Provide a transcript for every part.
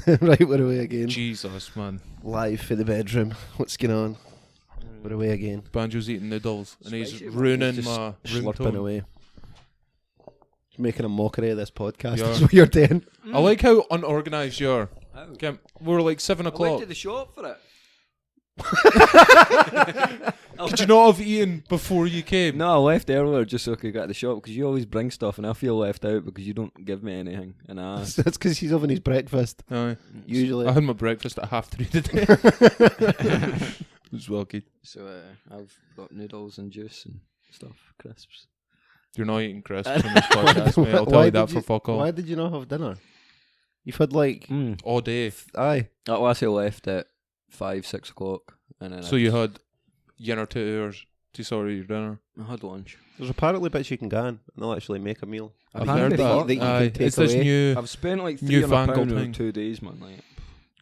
Right, we're away again. Jesus, man. Live for the bedroom. What's going on? We're away again. Banjo's eating noodles and he's Spicy, ruining Just my slurping ringtone. away. Making a mockery of this podcast. Yeah. That's what you're doing. I like how unorganised you are. How? Okay, we're like 7 I went o'clock. to the shop for it. Could you not have eaten before you came? No, I left earlier just so I could get to the shop because you always bring stuff and I feel left out because you don't give me anything. And That's because he's having his breakfast. Aye. Usually. I had my breakfast at 3:30 today. It was well good. So I've got noodles and juice and stuff, crisps. You're not eating crisps on this podcast, mate. I'll tell Why you that did for fuck all. Why did you not have dinner? You've had like... All day. Aye. At last I left at 5, 6 o'clock. And then So you had yin or 2 hours to sort your dinner. I had lunch. There's apparently bits you can go in and they'll actually make a meal. I've Apparently heard that. that. that you can Aye. take It's this away. new... I've spent like Newfangled £300 over thing. 2 days, man. Like,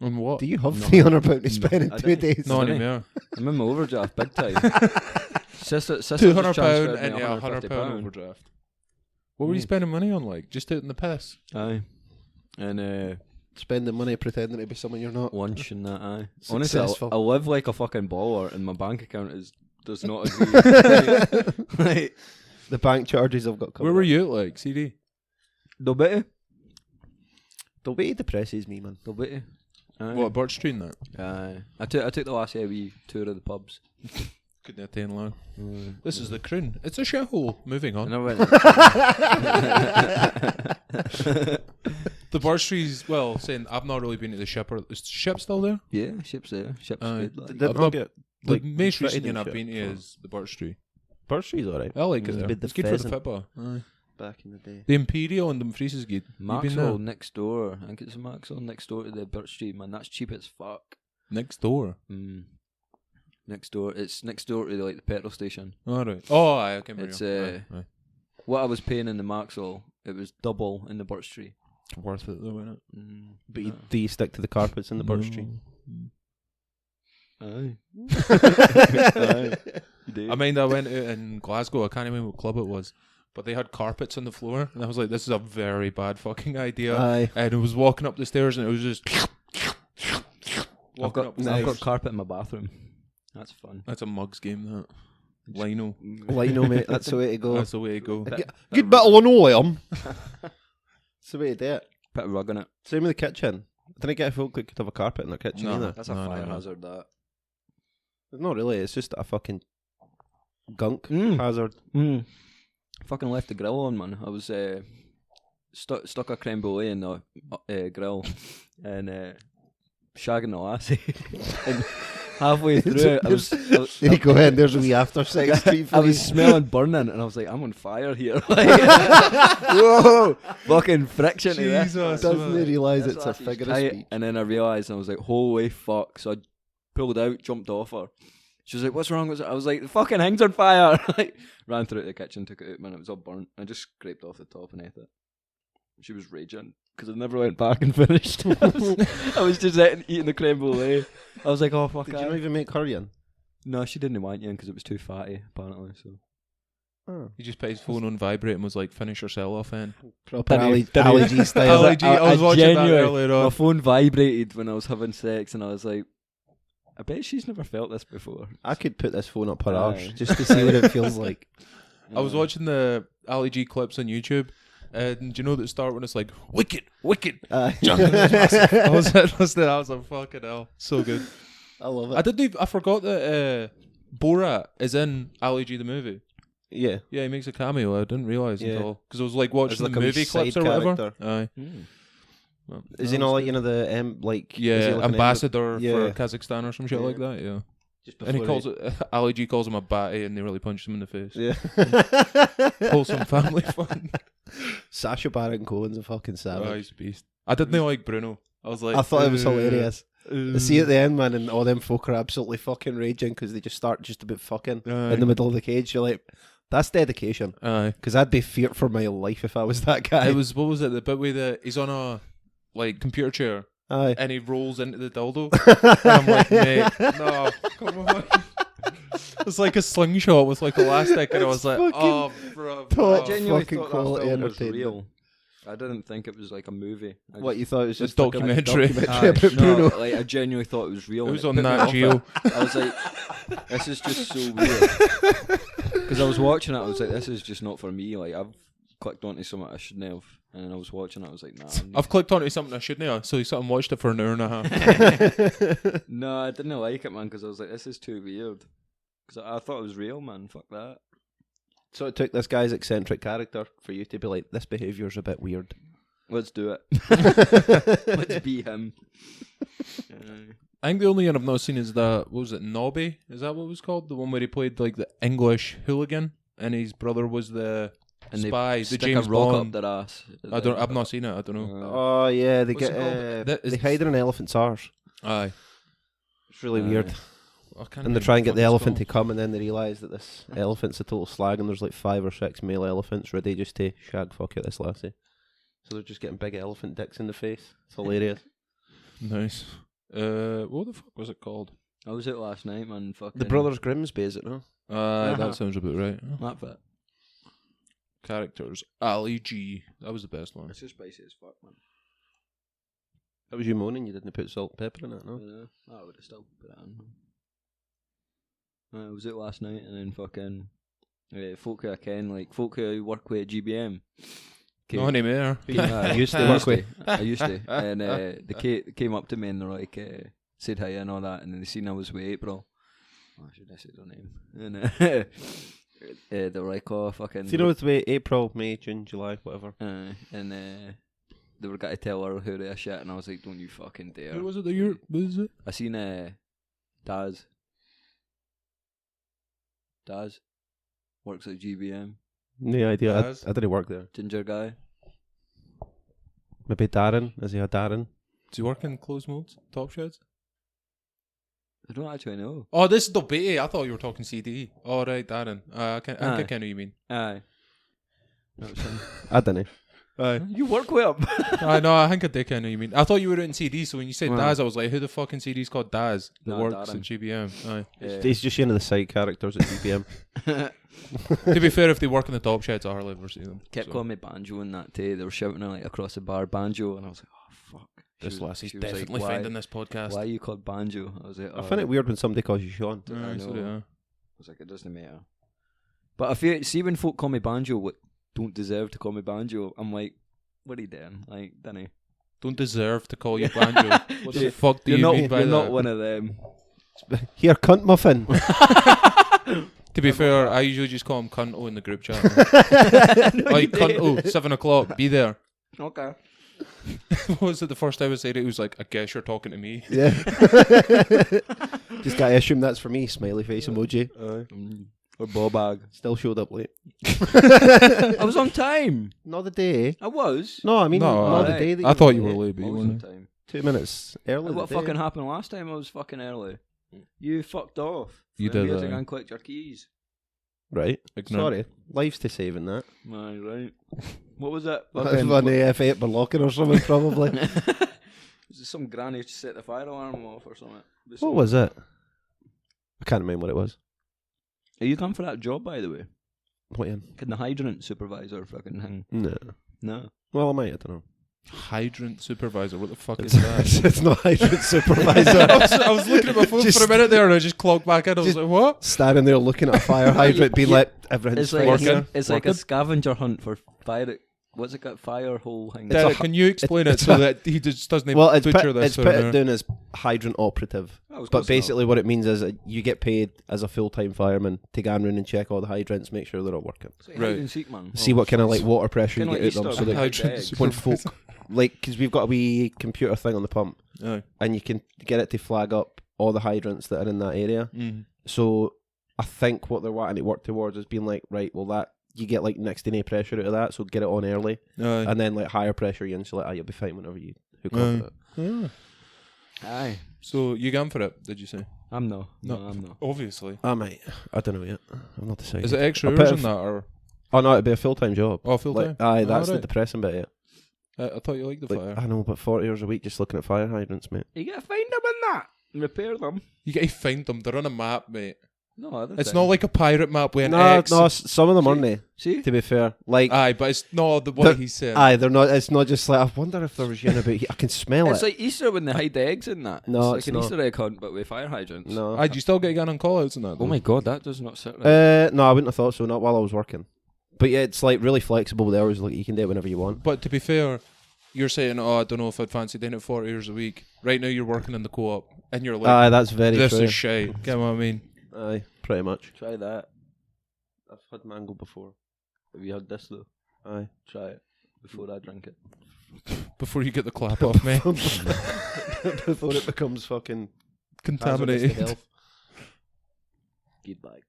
On what? Do you have No. £300 to spend in I 2 didn't. days? No Sorry. anymore. I'm in my overdraft big time. sister just £200 transferred me and yeah, £100 £150. overdraft. What were you spending money on, like? Just out in the piss? Aye. And Spending money pretending to be someone you're not. lunch and that, aye. Honestly, Successful. I live like a fucking baller and my bank account does not agree. Like, The bank charges I've got covered. Where were you at, like, CD? no better. The way it depresses me, man. No better. Aye. What, Birch Street and that? Aye. I took the last wee tour of the pubs. Couldn't attain long. This is the Croon. It's a shithole. Moving on. And I went. The Birch Street's, well, saying I've not really been to the ship. Is the ship still there? Yeah, ship's there. Ship's Aye. good. Like. Did I've not not- get... The like, most recent fitted one and I've been to shit, is the Birch Street. Birch Street's alright. I like it It's there. good, the It's good for the pheasant. football. Aye. Back in the day. The Imperial and Dumfries is good. You been Maxwell there? next door. I think it's Maxwell next door to the Birch Street, man. That's cheap as fuck. Next door. Next door. It's next door to like the petrol station. Alright. Oh, aye, okay. It's, aye. What I was paying in the Maxwell, it was double in the Birch Street. Worth it though, isn't it? But do you stick to the carpets in the Birch Street? Aye. I mean, I went out in Glasgow. I can't remember what club it was, but they had carpets on the floor, and I was like, "This is a very bad fucking idea." Aye. And I was walking up the stairs, and it was just walking up. The I've got stairs. carpet in my bathroom. That's fun. That's a mugs game. That lino. Lino, mate. That's the way to go. That's the way to go. Bit- Good bit of linoleum. That's the way to do it. Put a rug on it. Same with the kitchen. I didn't get folk that could have a carpet in their kitchen No. either. That's a No, fire no. hazard. That. Not really. It's just a fucking gunk Mm. hazard. Fucking left the grill on, man. I was stuck a creme brulee in the grill and shagging the lassie. And halfway through it, I was There you go in. There's a wee after sex treat for I you. was smelling burning, and I was like, I'm on fire here. Like, whoa, fucking friction to this. Jesus. Doesn't he realise That's it's a what she's figure of tight. speech? And then I realised, and I was like, holy fuck. So I pulled out, jumped off her. She was like, what's wrong? I was like, the fucking thing's on fire. Like, ran through the kitchen, took it out, man. It was all burnt. I just scraped off the top and ate it. She was raging because I never went back and finished. I was just eating the creme brulee. I was like, oh, fuck Did you not even make curry in? No, she didn't want you in because it was too fatty, apparently. So Oh. He just put his phone on vibrate and was like, "Finish yourself off, in." Proper Didn't he? Ali G style. Ali G, I was watching that earlier My on. phone vibrated when I was having sex, and I was like, I bet she's never felt this before. I could put this phone up her Aye. arse just to see what it feels like. I was watching the Ali G clips on YouTube, and do you know that start when it's like wicked, wicked. Aye. I was listening. I was like, fucking hell, so good. I love it. I didn't. I forgot that Borat is in Ali G the movie. Yeah. Yeah, he makes a cameo. I didn't realize Yeah. until because I was like watching As like the a wee movie clips side or whatever. character. Aye. Mm. Is he not like, you know, the like is he Yeah, like an ambassador Yeah. for Kazakhstan or some shit Yeah. like that. Yeah, just and he before calls it Ali G calls him a batty, and they really punched him in the face. Yeah. Wholesome family fun. Sacha Baron Cohen's a fucking Oh, savage. he's a beast. I didn't like Bruno. I was like, I thought it was hilarious. uh, See at the end, man, and all them folk are absolutely fucking raging because they just start just about fucking in the middle of the cage. You're like, that's dedication. Aye. Because I'd be feared for my life if I was that guy. It was, what was it? The bit where he's on a like computer chair Aye. and he rolls into the dildo. And I'm like, mate, no, come on. It's like a slingshot with like elastic, and I was like, fucking oh, bro. top Oh. genuinely fucking thought quality that film was entertainment. real. I didn't think it was like a movie. What you thought it was A just like documentary. about No, Bruno? like I genuinely thought it was real. It and was on put me Nat off Geo. it. I was like, this is just so weird. Because I was watching it, I was like, this is just not for me. Like I've clicked onto something I shouldn't have, and then I was watching it, I was like, nah. I've clicked onto something I shouldn't have, so you sat and watched it for an hour and a half. No, I didn't like it, man, because I was like, this is too weird. Because I thought it was real, man. Fuck that. So it took this guy's eccentric character for you to be like, this behaviour's a bit weird. Let's do it. Let's be him. I think the only one I've not seen is that, what was it, Nobby? Is that what it was called? The one where he played like the English hooligan and his brother was the spy, the stick James a rock Bond. up their ass. I've not seen it, I don't know. Oh yeah, they What's get it called? they hide in an elephant's arse. Aye. It's really weird. I can't And they remember try and get what the it's elephant to called. come, and then they realise that this elephant's a total slag, and there's like 5 or 6 male elephants ready just to shag fuck at this lassie. So they're just getting big elephant dicks in the face. It's hilarious. Nice. What the fuck was it called? I was out last night, man. Fucking The Brothers Grimsby, is it no? That sounds about right. That bit. Characters. Ali G. That was the best one. It's just spicy as fuck, man. That was you moaning you didn't put salt and pepper in it, no? Yeah, I would have still put it on. I was out last night, and then fucking folk who I ken, like folk who work with GBM. No anymore. I used to work with. I used to, and they came up to me and they're like, said hi and all that, and then they seen I was with April. Oh, I should have said her name. And they were like, oh fucking. So you know it's way April, May, June, July, whatever. And they were going to tell her who they shit, and I was like, don't you fucking dare. Who was it that you? What is it? I seen Daz. Daz works at GBM. No idea. Daz? I didn't work there. Ginger guy. Maybe Darren. Is he a Darren? Does he work in closed modes? Top sheds? I don't actually know. Oh, this is the beta. I thought you were talking CD. Oh, right, Darren. I think I know what you mean. Aye. That was him. I didn't. Aye. You work with him. I know, I think I did kind of know what you mean. I thought you were in CD, so when you said Well. Daz, I was like, who the fucking CD's called Daz? That Nah, works Darren. at GBM. Aye. He's just one of the side characters at GPM. To be fair, if they work in the top sheds, I hardly ever see them. Kept so. calling me Banjo and that day. They were shouting her like across the bar, Banjo, and I was like, oh fuck. This lassie's she was like, definitely why- finding this podcast. Why are you called Banjo? I was like, I find it weird when somebody calls you Sean. Aye, I so know. do I. I was like, it doesn't matter. But I feel, see when folk call me Banjo, what don't deserve to call me Banjo, I'm like, what are you doing? Like, Danny. Don't deserve to call you Banjo. What the fuck do You're you not, mean by you're that? not one of them. Here, cunt muffin. To be fair, I usually just call him Cunto in the group chat. Like, Cunto, 7 o'clock, be there. Okay. What was it the first time I said it? It was like, I guess you're talking to me. Yeah. Just gotta assume that's for me. Smiley face emoji. Or ball bag. Still showed up late. I was on time. Not the day. I was. No, I mean No, not the alright. day. That I thought you late. were late, but I you was on weren't. time. 2 minutes early. What the day. fucking happened last time? I was fucking early. You fucked off. You For did, years aye. and collect your keys. Right. Ignorant. Sorry. Life's to saving that. Aye, right. What was it? That's one F8 by locking or something, probably. Was it some granny to set the fire alarm off or something? What was it? I can't remember what it was. Are you come for that job, by the way? What in? Can the hydrant supervisor fucking hang? No. No. Well, I might. I don't know. Hydrant supervisor, what the fuck is that? It's not hydrant supervisor. I was looking at my phone Just- for a minute there and I just clogged back in. I was just- like, what? Standing there looking at a fire hydrant, being like, everything's It's like fine a, here. it's like a Working. scavenger hunt for fire. What's it got? Fire hole hang. It's Derek, a- can you explain it it's so a- that he just doesn't Well, it's butcher put, this? it's or put no? it down as hydrant operative. But basically what it means is that you get paid as a full-time fireman to go around and check all the hydrants, make sure they're all working. It's like Right. hide and seek, man. See what kind of like water pressure you Kinda get like out them. Easter So that Hydrant egg. when folk, like, because we've got a wee computer thing on the pump, Aye. and you can get it to flag up all the hydrants that are in that area. Mm. So I think what they're wanting to work towards is being like, right, well that you get like next to no pressure out of that, so get it on early, Aye. and then like higher pressure you insulate. You'll be fine whenever you hook Aye. up with it. Ah. Aye. So you going for it, did you say? I'm no. No. No, I'm no. Obviously. I might. I don't know yet. I'm not decided. Is it extra A bit hours of- in that or? Oh no, it'd be a full-time job. Oh, full time? Like, aye, that's the Alright. depressing bit. Yeah. I thought you liked the Like, fire. I know, but 40 hours a week just looking at fire hydrants, mate. You gotta find them in that and repair them. You get to find them. They're on a map, mate. No, It's not like a pirate map with an No, X. no, some of them aren't they? See? To be fair, like Aye, but it's not what he's saying. aye, they're not. It's not just like I wonder if there was yin about. I can smell It's it. like Easter when they hide the eggs in that. No, it's it's like an not. Easter egg hunt, but with fire hydrants. No, Aye, do you still get gun on call-outs and that? Oh though? my god, that does not sit right. no, I wouldn't have thought so. Not while I was working. But yeah, it's like really flexible with the hours. Like you can do it whenever you want. But to be fair, you're saying, "Oh, I don't know if I'd fancy doing it 40 hours a week." Right now, you're working in the co-op, and you're like, Aye, that's very "This true. is shite." Get what I mean? Aye, pretty much. Try that. I've had mango before. Have you had this though? Aye. Try it before I drink it. Before you get the clap off me, Before it becomes fucking hazardous to contaminated. health. Good bag.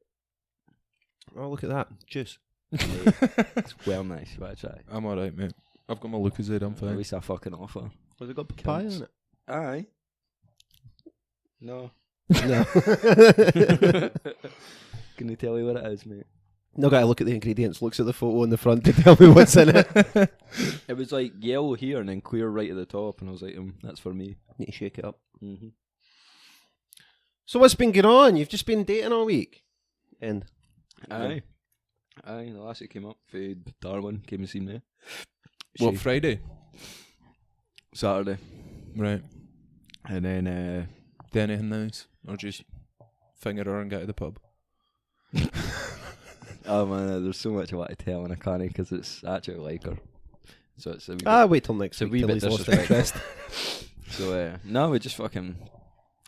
Oh, look at that juice. It's well nice. You better try. I'm alright, mate. I've got my Lucozade. I'm At fine. least I fucking offer. Was it got papaya in it? Aye. No. No. Can you tell me what it is, mate? No guy look at the ingredients, looks at the photo on the front to tell me what's in it. It was like yellow here and then clear right at the top, and I was like, that's for me. Need to shake it up. Mm-hmm. So what's been going on? You've just been dating all week. And Aye. Aye, the lassie came up for Darwin, came and seen me. What, She- Friday? Saturday. Right. And then, Do anything nice? Or just finger her and get to the pub? oh man, there's so much I want to tell and I can't because it's actually like her. So it's a wee wait till next it's a week wee till bit he's lost disrespectful. interest. So, no, we just fucking...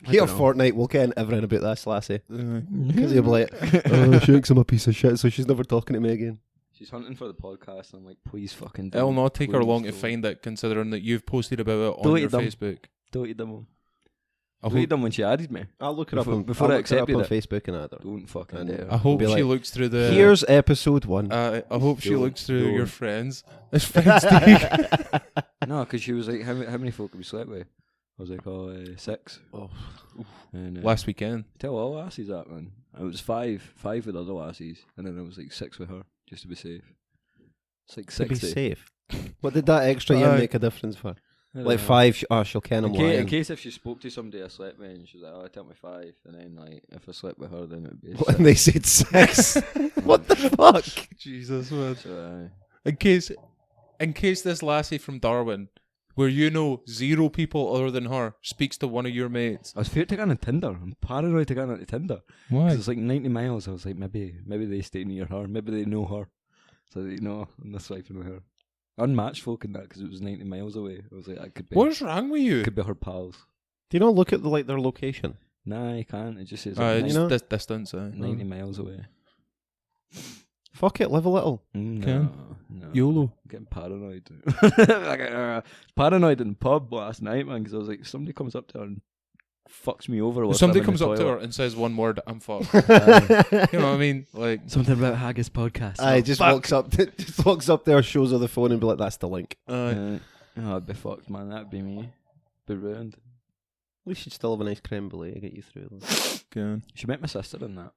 I Here don't know. fortnight we'll get everything about this lassie. Because he'll be like, oh, Shake's I'm a piece of shit, so she's never talking to me again. She's hunting for the podcast and I'm like, please fucking It'll not take her please long to don't. find it, considering that you've posted about it on Delete your them. Facebook. Deleted them. I Deleted hope, them when she added me. I'll look it Before- up on, before I'll I look it up accepted on it. Facebook and that. Don't fucking And, dare. I hope Be she like, looks through the... Here's episode 1. I hope she Don't- looks through your don't. friends. There's friends to No, because she was like, how many folk have we slept with? I was like, 6. Oh. And last weekend. tell all lassies that, man. It was 5 with other lassies, and then it was like 6 with her, just to be safe. It's like To be 60. safe. What did that extra year Aye. make a difference for? I don't Like know. 5, she'll ken I'm In lying. case if she spoke to somebody I slept with and she was like, I tell me 5, and then like if I slept with her, then it would be And they said 6. What the fuck? Jesus, man. So, In case this lassie from Darwin, where you know 0 people other than her, speaks to one of your mates. I was feared to get on Tinder. I'm paranoid to get on Tinder. Why? 'Cause it's like 90 miles. I was like, maybe they stay near her. Maybe they know her. So, I'm not swiping with her. Unmatched folk in that because it was 90 miles away. I was like, that could be, What's wrong with you? could be her pals. Do you not look at their location? Nah, you can't. It just says It's like, you know? this distance. 90 miles away. Fuck it, live a little. No. YOLO. I'm getting paranoid. Paranoid in the pub last night, man, because I was like, if somebody comes up to her and fucks me over. If whilst somebody I'm in comes the up to her toilet. and says one word, I'm fucked. Aye. You know what I mean? Like, Something about Haggis podcast. I Oh, just fuck. walks up there, shows her the phone, and be like, "That's the link." uh, Oh, I'd be fucked, man. That'd be me. Be ruined. At least you'd still have a nice creme brulee to get you through. good. She met my sister in that.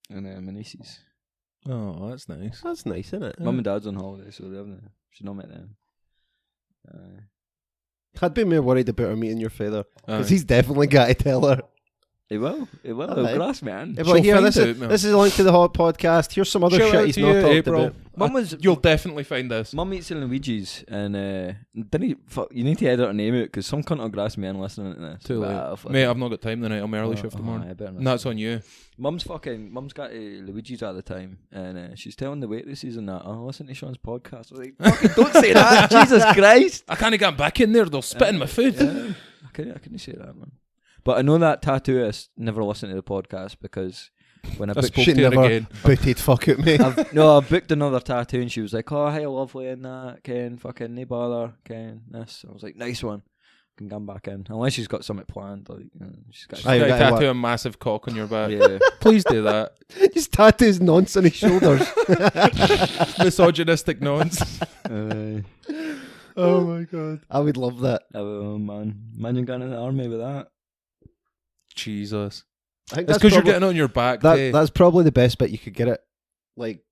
And my nieces. Oh, that's nice. That's nice, isn't it? Mum and Dad's on holiday, so they haven't. She's not met them. I'd be more worried about her meeting your father because Aye. he's definitely got to tell her. He will. He'll Aye. grass, man. He'll be She'll like, here, find this out, is man. this is a link to the hot podcast. Here's some other Shout shit out he's to not you, talked April. about. Mum was. You'll definitely find this. Mum meets in Luigi's, and didn't he? You need to edit her name out because some cunt will grass me in listening to this. Too late. Well, fuck Mate, it. I've not got time tonight. I'm early Oh, shift oh, tomorrow. aye, I better not And that's say. on you. Mum's got Luigi's at the time, and she's telling the waitresses and that. Oh, listen to Sean's podcast. I was like, fucking don't say that, Jesus Christ! I can't get back in there. They'll spit in my food. Yeah, I couldn't say that, man. But I know that tattooist never listened to the podcast because when I I booked, spoke She to her never again. booted fuck at me. I booked another tattoo, and she was like, "Oh, hey, lovely," and that, Ken, fucking no bother, Ken, this. I was like, "Nice one." Can come back in unless she's got something planned, like she's got. Aye, Got you a gotta tattoo a massive cock on your back. Yeah. Please do that. Just tattoos nonce on his shoulders. Misogynistic nonce. Oh my god, I would love that. Oh man, imagine going in the army with that. Jesus. I think It's because you're getting it on your back. eh? that's probably the best bit you could get it, like,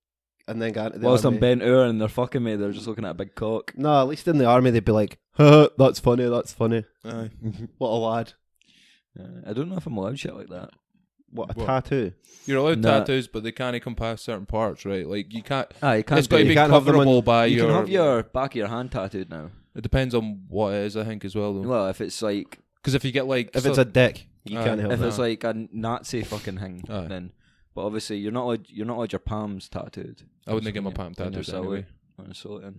and then get into the Whilst I'm army. bent over and they're fucking me, they're just looking at a big cock. No, at least in the army they'd be like, "Huh, that's funny, that's funny." Aye. What a lad. I don't know if I'm allowed shit like that. What, a What? tattoo? You're allowed Nah. tattoos, but they can't encompass certain parts, right? Like you can't. You can't. It's got to do- be can't have them coverable by you your. can have your back of your hand tattooed now. It depends on what it is, I think, as well. Though, Well, if it's like because if you get like, If it's a dick, you can't help if that. it's like a Nazi fucking thing, Aye. then. But obviously, you're not allowed your palms tattooed. I wouldn't get my On palm your tattoos silhouette, anyway. On your silhouette.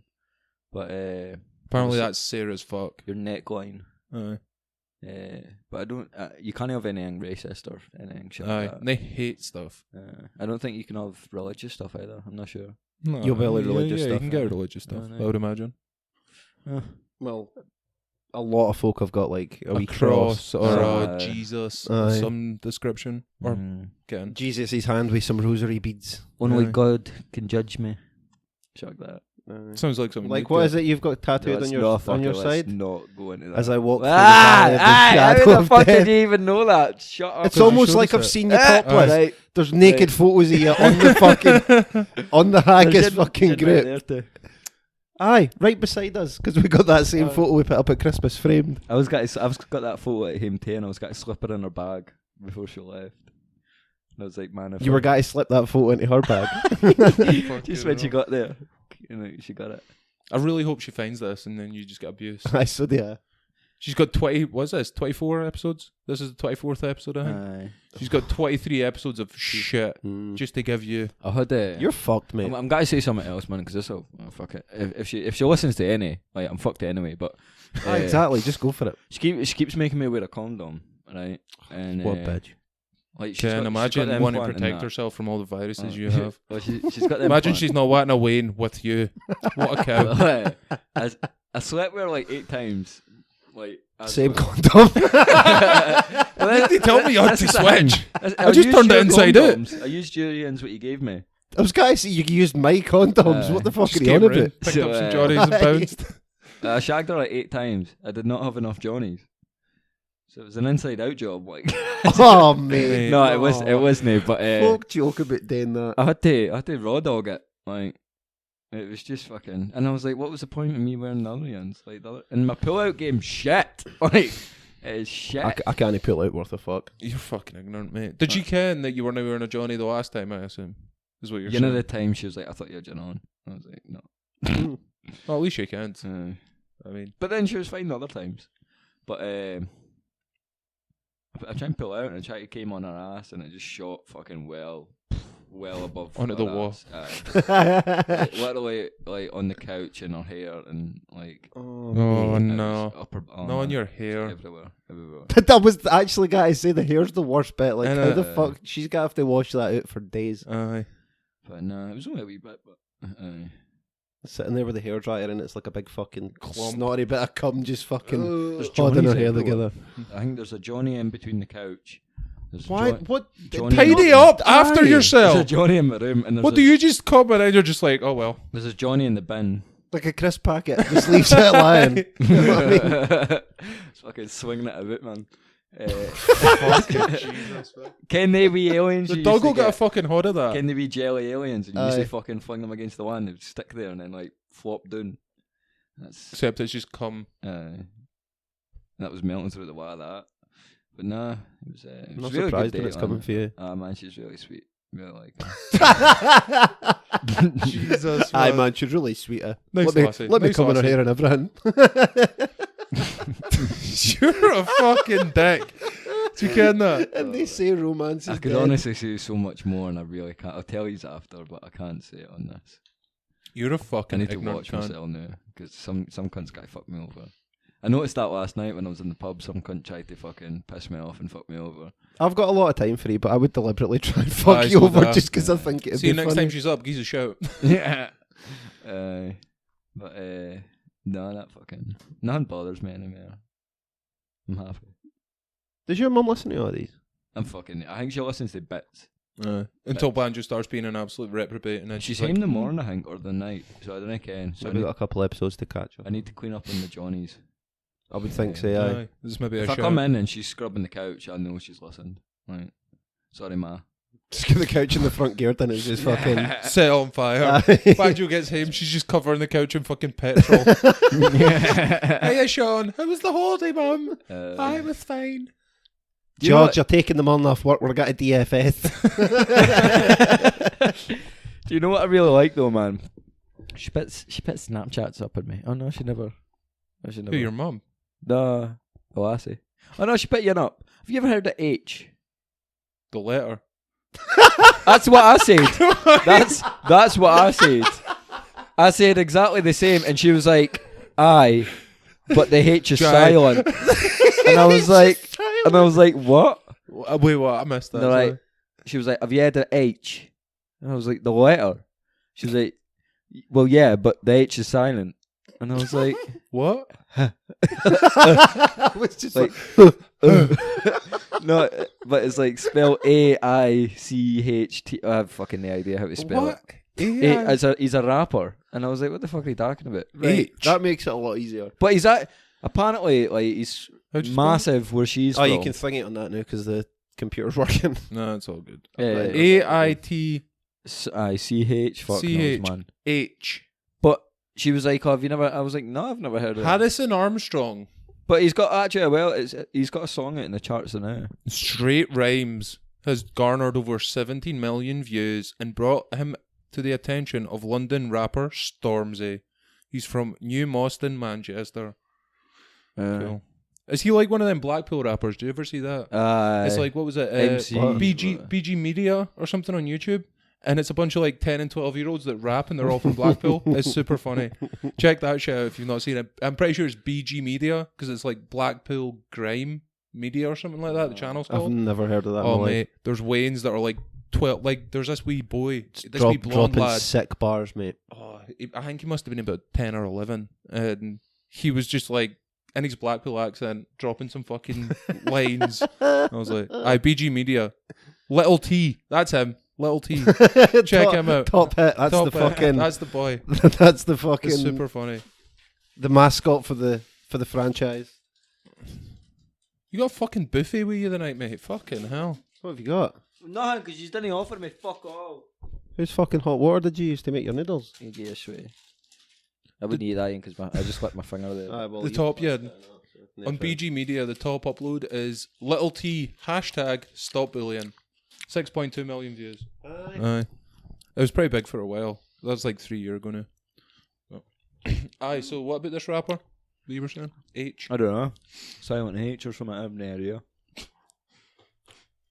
But Apparently, obviously- that's Sarah as fuck. your neckline. Aye. But I don't. You can't have anything racist or anything shit Aye. like that. They hate stuff. I don't think you can have religious stuff either. I'm not sure. No, You'll be allowed religious You stuff, can get aye. religious stuff. Aye. I would imagine. Well, a lot of folk have got like a wee cross or Aye. a Jesus Aye. of some description or getting. Jesus' hand with some rosary beads. Only Aye. God can judge me. Chuck that. Sounds like something. Like, what is it you've got tattooed on your side? Not go into that. As I walk through How the valley the of fuck the did shadow you of even know that? Shut up. It's Because you almost showed like us I've it. seen you topless. Right. There's naked photos of you on the fucking on the Haggis fucking group. Aye, right beside us, because we got that same photo we put up at Christmas framed. I've got that photo at home too, and I was going to slip her in her bag before she left. And I was like, man, if You were going to slip that photo into her bag. just when she got there, she got it. I really hope she finds this and then you just get abused. I said, yeah. She's got 20. What's this? 24 episodes. This is the 24th episode. I think Aye. she's got 23 episodes of shit just to give you. I had You're fucked, mate. I'm going to say something else, man, because this will fuck it. If she listens to any, like, I'm fucked anyway. But Aye, exactly, just go for it. she keeps making me wear a condom, right? And What bitch? like, Can imagine wanting to protect protect herself from all the viruses you have. Well, she's got the Imagine implant. she's not wanting a Wayne with you. What a cow. I slept with her like 8 times. Like Same condom. They told me you had That's to the thing. switch. I just used turned it your inside out. condoms. I used Julian's what you gave me. I was going to say you used my condoms. What the fuck Just are you on came in, about? picked So, up some Johnnies and bounced. I shagged her like 8 times. I did not have enough Johnnies. So it was an inside out job. Like, Oh, mate. no, it wasn't. But Folk joke about doing that. I had to raw dog it. Like, it was just fucking. And I was like, what was the point of me wearing the other ones? Like, and my pull out game shit. Like, it is shit. I can't pull out worth a fuck. You're fucking ignorant, mate. Did you ken that you were never wearing a Johnny the last time, I assume? Is what you're You know, saying. the time she was like, I thought you had gin on. I was like, no. Well, at least you can't. I mean, But then she was fine the other times. But I tried and pull out and I tried to came on her ass and it just shot fucking well above Onto her the wall. ass. Like, literally like on the couch in her hair and like oh it no. was upper, No, on your hair. everywhere. That was actually got to say the hair's the worst bit. Like, how the know. fuck? She's going to have to wash that out for days. Aye. But no, it was only a wee bit. But Sitting there with the hairdryer and it's like a big fucking Clump. snotty bit of cum just fucking There's holding her Johnnies hair everywhere. together. I think there's a Johnny in between the couch. There's a Why? Jo- What? Johnny- Tidy up after Aye. There's a yourself. Johnny in my room and there's What a, do you just come in and you're just like, oh well. There's a Johnny in the bin. Like a crisp packet. Just leaves it lying. You know what I mean? It's fucking swinging it a bit, man. Jesus, man. Can they be aliens? The you dog used to will get a get? fucking hod of that. Can they be jelly aliens? And you used to Aye. fucking fling them against the wall, they'd stick there and then like flop down. That's Except it's just come. that was melting through the wall. That, but nah, it was. It I'm was not a really surprised good when date, it's coming man. for you. Ah man, she's really sweet. Really like her. Jesus, Aye, man, she's really sweeter. Nice let me, lassie. let me Nice come in her lassie. hair and everything. You're a fucking dick. Do you ken that? And they say romance I is could dead. honestly say so much more, and I really can't. I'll tell you after, but I can't say it on this. You're a I fucking need to ignorant watch cunt. myself now because some cunt's guy fucked me over. I noticed that last night when I was in the pub. Some cunt tried to fucking piss me off and fuck me over. I've got a lot of time for you, but I would deliberately try and fuck Aye, you so over would I. just because I think it'd See you be next funny. time she's up. Give us a shout. Yeah. But no, that fucking nothing bothers me anymore. I'm happy. Does your mum listen to all these? I'm fucking. I think she listens to bits. Until Banjo starts being an absolute reprobate, and then She's she's home like, in the morning, I think, or the night. So I don't know. Ken. So So we've got a couple episodes to catch up. I need to clean up on the Johnnies. I would think so, yeah. aye, this may be a If I shout. come in and she's scrubbing the couch, I know she's listened. Right. Sorry, ma. Just get the couch in the front gear, then it's just fucking... Set on fire. Aye. Banjo gets home, she's just covering the couch in fucking petrol. Hiya, Sean. How was the holiday, Mum? I was fine. Do you know George, you're taking them on off work. We're going to DFS. Do you know what I really like though, man? She puts Snapchats up at me. Oh no, she never. Who, your mum? No, Lassie. Oh no, she put you up. Have you ever heard of H? The letter. That's what I said. That's what I said. I said exactly the same, and she was like, "Aye, but the H is silent." And I was like, "What?" Wait, what? I missed that. They're like, she was like, "Have you heard of H?" And I was like, "The letter." She was like, "Well, yeah, but the H is silent." And I was like, what? I was just like, no, but it's like spelled AICHT. I have fucking no idea how to spell What? it. He's a rapper, and I was like, "What the fuck are you talking about?" right. That makes it a lot easier. But he's apparently like he's How'd you massive where she's Oh, from. you can thing it on that now because the computer's working. No, it's all good. AICH. Fuck CH. knows, man. H. But she was like, "Oh, have you never?" I was like, "No, I've never heard of it." Harrison Armstrong. But he's got he's got a song out in the charts now. Straight Rhymes has garnered over 17 million views and brought him to the attention of London rapper Stormzy. He's from New Moston, Manchester. Cool. Is he like one of them Blackpool rappers? Do you ever see that? It's like, what was it? MC. BG Media or something on YouTube. And it's a bunch of like 10 and 12 year olds that rap and they're all from Blackpool. It's super funny. Check that shit out if you've not seen it. I'm pretty sure it's BG Media because it's like Blackpool Grime Media or something like that. The channel's I've called. never heard of that. Oh in my mate, life. there's Waynes that are like 12. Like there's this wee boy, this wee blonde dropping lad. sick bars, mate. Oh, I think he must have been about 10 or 11, and he was just like in his Blackpool accent dropping some fucking lines. I was like, "Aye, BG Media, Little T, that's him." Little T. Check him out. Top hit. That's Top the hit. fucking. That's the boy. That's the fucking. It's super funny. The mascot for the franchise. You got a fucking buffet with you tonight, mate. Fucking hell. What have you got? No, because you didn't offer me fuck all. Whose fucking hot water did you use to make your noodles? Yeah, sweet. I wouldn't eat that because I just slipped my finger there. The top, yeah. On BG Media, the top upload is Little T hashtag stop bullying. 6.2 million views. Aye. It was pretty big for a while. That was like 3 years ago now. Oh. Aye, so what about this rapper that you were saying? H? I don't know. Silent H or something. I have no idea.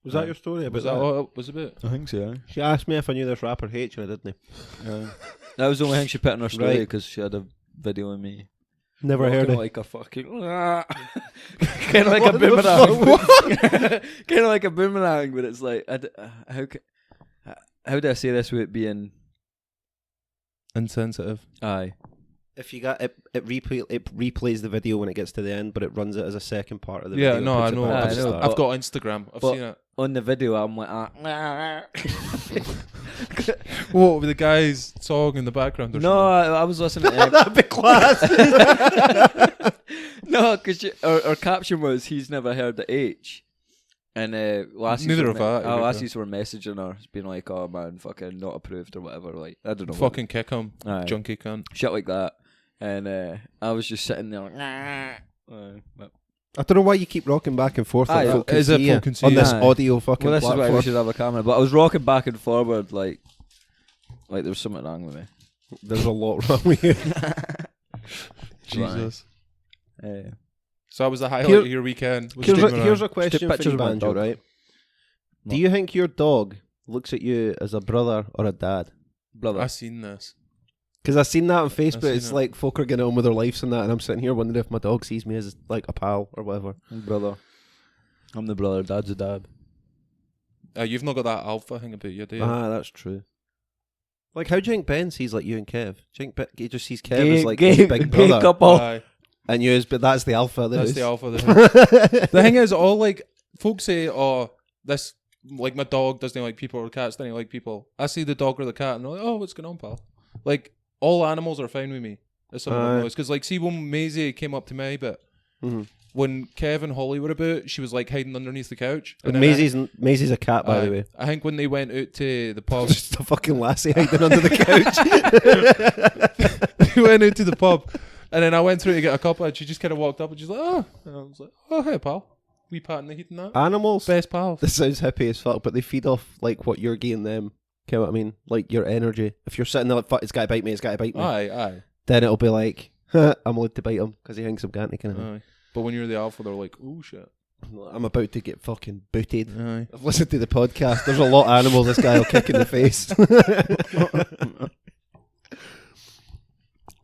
Was that your story about Was that what it was about? I think so. Yeah. She asked me if I knew this rapper H, and I didn't. That was the only thing she put in her story Right. because she had a video of me. Never heard of. Like a fucking kind of like a boomerang. Kind of like a boomerang, but it's like how do I say this without being Insensitive. aye? If you got it replays the video when it gets to the end, but it runs it as a second part of the Yeah, video. no, I puts it know. back I to the know. start. I've got Instagram. I've But- seen it. On the video, I'm like What, with the guy's song in the background or no, I was listening to That'd be class. no, because our caption was he's never heard the H. And Lassies Neither were have I, to be Lassies were messaging her, being like, "Oh man, fucking not approved or whatever." Like I don't know, Fucking kick him, Aye. junkie cunt. shit like that. And I was just sitting there like, but- I don't know why you keep rocking back and forth Aye, like folk can is it see you folk can see on you? this Aye. audio fucking well, this is why platform. we should have a camera. But I was rocking back and forward like there was something wrong with me. There's a lot wrong with you. Jesus. Yeah. So that was the highlight Here- of your weekend. was Here's sticking a around. question for pictures you, of my Banjo, dog. right? What? Do you think your dog looks at you as a brother or a dad? Brother. I seen this. Because I've seen that on seen Facebook. It's it. like folk are getting on with their lives and that, and I'm sitting here wondering if my dog sees me as like a pal or whatever. Brother. I'm the brother. Dad's a dad. You've not got that alpha thing about you, do you? Ah, that's true. Like, how do you think Ben sees like you and Kev? Do you think he just sees Kev Gay- as like gay- his big gay brother, couple. Aye. and you as, but that's the alpha. Of the That's house. the alpha. The thing is, all like folks say, "Oh, this like my dog doesn't like people or cats doesn't like people." I see the dog or the cat, and I'm like, "Oh, what's going on, pal?" Like all animals are fine with me. It's something because like see when Maisie came up to me, but Mhm. when Kev and Holly were about, she was like hiding underneath the couch. And then Maisie's a cat, by the way. I think when they went out to the pub, Just a fucking lassie hiding under the couch. we went out to the pub, and then I went through to get a cuppa, and she just kind of walked up and she's like, "Oh," and I was like, "Oh, hey, pal." We patting the heat and that. Animals. Best pals. This sounds hippie as fuck, but they feed off like what you're giving them. You know what I mean? Like your energy. If you're sitting there like, fuck, it's gotta bite me, it's gotta bite me. Aye. Then it'll be like, I'm allowed to bite him because he thinks I'm ganty kind of thing. Aye. But when you're the alpha, they're like, oh shit. I'm about to get fucking booted. Aye. I've listened to the podcast. There's a lot of animals this guy will kick in the face.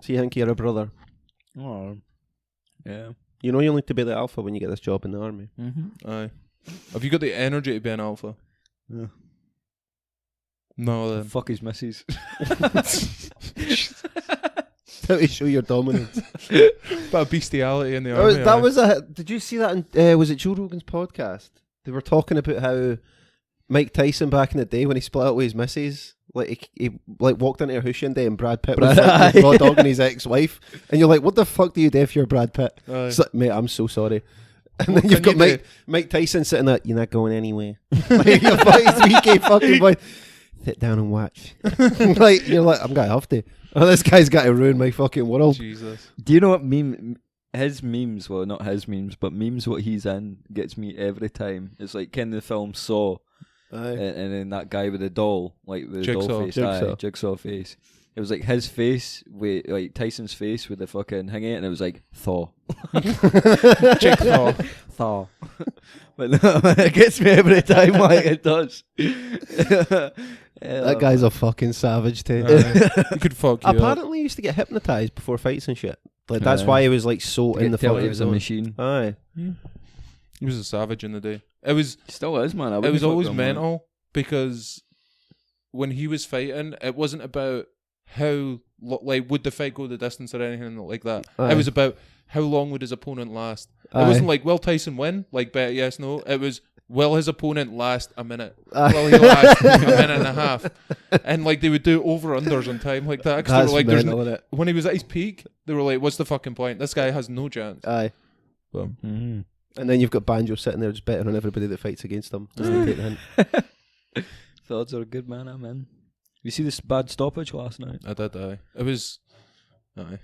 So you think you're a brother? Oh, yeah. You know you'll need to be the alpha when you get this job in the army. Mm-hmm. Aye. Have you got the energy to be an alpha? Yeah. No, then. Fuck his missus. How to show your dominance. Bit of bestiality in the army. That was a. Did you see that? Was it Joe Rogan's podcast? They were talking about how Mike Tyson back in the day when he split up with his missus, like he like walked into her house one day and Brad Pitt was like raw dogging his ex-wife, and you're like, what the fuck do you do if you're Brad Pitt? It's like, mate, I'm so sorry. And then you've got Mike Tyson sitting there, you're not going anywhere. Like, your buddy's VK fucking boy. Sit down and watch. Like you're like, I'm gonna have to. Oh, this guy's got to ruin my fucking world. Jesus. Do you know what his memes, well, not his memes, but memes what he's in gets me every time. It's like in the film Saw, and then that guy with the doll, like the doll face, Jigsaw face. It was like his face with like Tyson's face with the fucking hanging, and it was like Thaw. Jigsaw. Thaw. But no, it gets me every time, like it does. That guy's a fucking savage too. He could fuck you Apparently he used to get hypnotised before fights and shit. Like that's why he was like so in the fight. He was a machine. Aye. He was a savage in the day. It was He still is, man. it was always mental because when he was fighting, it wasn't about how like would the fight go the distance or anything like that. Aye. It was about how long would his opponent last. It wasn't like will Tyson win? Like bet yes no. It was will his opponent last a minute? Will he last a minute and a half? And like they would do over unders on time like that because they were like, "There's when he was at his peak, they were like, what's the fucking point? This guy has no chance." Aye. But, and then you've got Banjo sitting there just betting on everybody that fights against him. Doesn't he take the hint? The odds are a good, man. I'm in. You see this bad stoppage last night? I did. It was. Aye.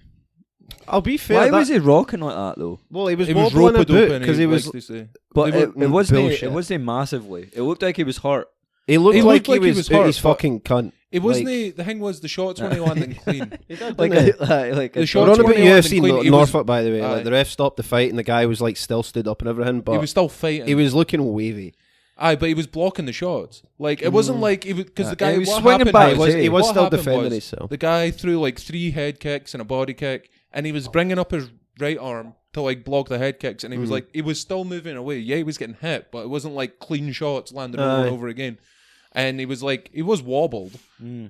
I'll be fair. Why was he rocking like that though? Well, he was It was wobbling roped a bit open because he was. But it wasn't. Bullshit. It wasn't massively. It looked like he was hurt. He looked like he was hurt, his fucking cunt. It wasn't. The thing was the shots weren't landing clean. Like the a shots We're on about weren't landing UFC clean. Norfolk, by the way. Aye. Like the ref stopped the fight and the guy was like still stood up and everything, but He was still fighting. he was looking wavy. Aye, but he was blocking the shots. Like it wasn't like he was because the guy he was what swinging happened back. He was what still happened defending was himself. The guy threw like 3 head kicks and a body kick, and he was bringing up his right arm to like block the head kicks, and he was like he was still moving away. Yeah, he was getting hit, but it wasn't like clean shots landing over and over again. And he was wobbled,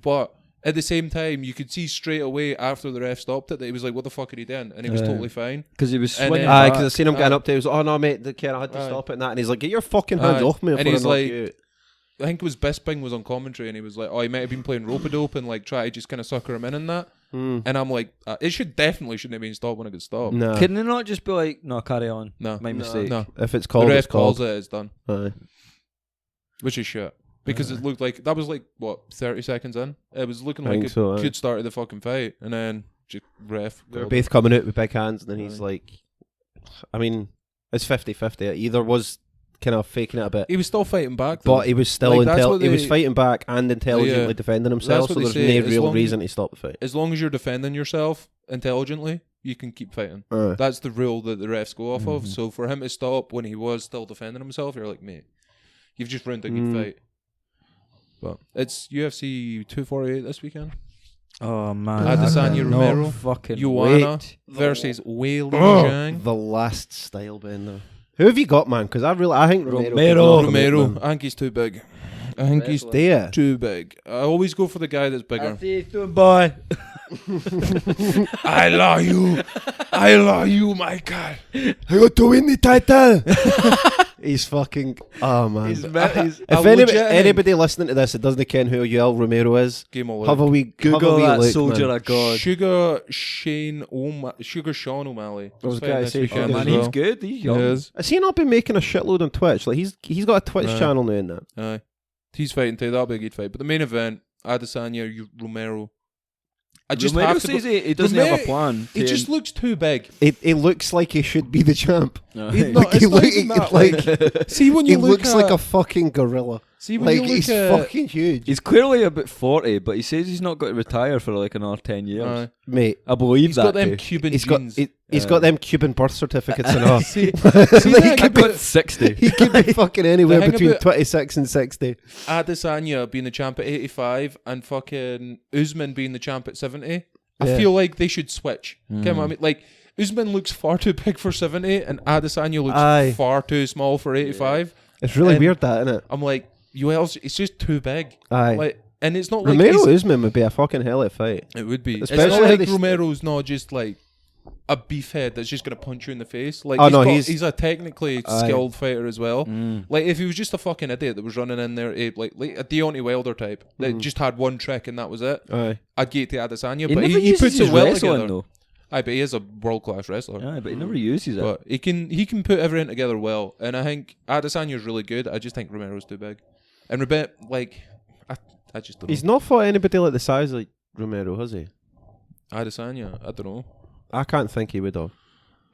but at the same time, you could see straight away after the ref stopped it that he was like, "What the fuck are he doing?" And he was totally fine because he was And swinging. then- Aye, because I seen him getting up to. He was like, "Oh no, mate, I had to Aye. stop it." And that, and he's like, "Get your fucking hands off me!" And Before he's I knock like- you out." I think it was Bisping was on commentary, and he was like, "Oh, he might have been playing rope-a-dope and like try to just kind of sucker him in and that." And I'm like, it shouldn't have been stopped when it got stopped. No, Can they not just be like, "No, carry on"? No. My mistake. No, if it's the called, ref it's called. calls it, it's done, Aye. which is shit because it looked like that was like what 30 seconds in. It was looking I like think a so, aye. good start of the fucking fight, and then just ref. They were called both it. coming out with big hands, and then he's Aye. like, I mean, it's 50-50. It either was kind of faking it a bit, He was still fighting back, though. but he was still Like, that's what he was they- fighting back and intelligently Yeah. defending himself. That's So what there's they say, no as real long- reason to stop the fight. As long as you're defending yourself intelligently, you can keep fighting. Aye. That's the rule that the refs go off of. So for him to stop when he was still defending himself, you're like, mate, you've just ruined a good fight. But it's UFC 248 this weekend. Oh man, Adesanya Romero, fucking Joanna wait. versus Wei Li Zhang. The last style bender. Who have you got, man? Because I think Romero. Romero. Romero, I think he's too big. I think he's There. too big. I always go for the guy that's bigger. Boy. I love you, Michael. I got to win the title. He's fucking. Oh man. If anybody listening to this that doesn't ken who Yoel Romero is, Game all have a wee Google that look, soldier man. of God. Sugar Sean O'Malley. I was He's gonna fighting this say, weekend Oh, as man, he's well. good. He's He young. is. Has he not been making a shitload on Twitch? Like he's got a Twitch Aye. channel now and that. Aye. He's fighting too. That'll be a good fight. But the main event, Adesanya Romero. I just Romero have to. says he doesn't have a plan. He just looks too big. It looks like he should be the champ. He's not, it's not even that, like, see when He you look looks at, like a fucking gorilla. See when Like, you look he's at, fucking huge. He's clearly about 40, but he says he's not going to retire for like another 10 years. Mate, I believe he's that. got them too. Cuban he's got genes. he's got them Cuban birth certificates and all. see He that could be- about 60. He could be fucking anywhere thing between about- 26 and 60. Adesanya being the champ at 85 and fucking Usman being the champ at 70. I Yeah. feel like they should switch. Okay, I mean, like Usman looks far too big for 70 and Adesanya looks Aye. far too small for 85. It's really And weird, that, isn't it? I'm like, Yoel's, it's just too big. Aye. Like, and it's not like Romero he's- Usman would be a fucking hell of a fight. it would be. Especially it's how not like they Romero's not just like a beefhead that's just gonna punch you in the face. Like, Oh, no, he's- he's a technically Aye. skilled fighter as well. Mm. Like, if he was just a fucking idiot that was running in there, like a Deontay Wilder type that just had one trick and that was it, Aye. I'd get to Adesanya. He But never he uses puts his it well wrestling, together. though. Aye, but he is a world class wrestler. Yeah, but he never uses it. But he can put everything together well, and I think Adesanya's really good. I just think Romero's too big, and I just don't He's know. not fought anybody like the size like Romero, has he? Adesanya, I don't know. I can't think he would have.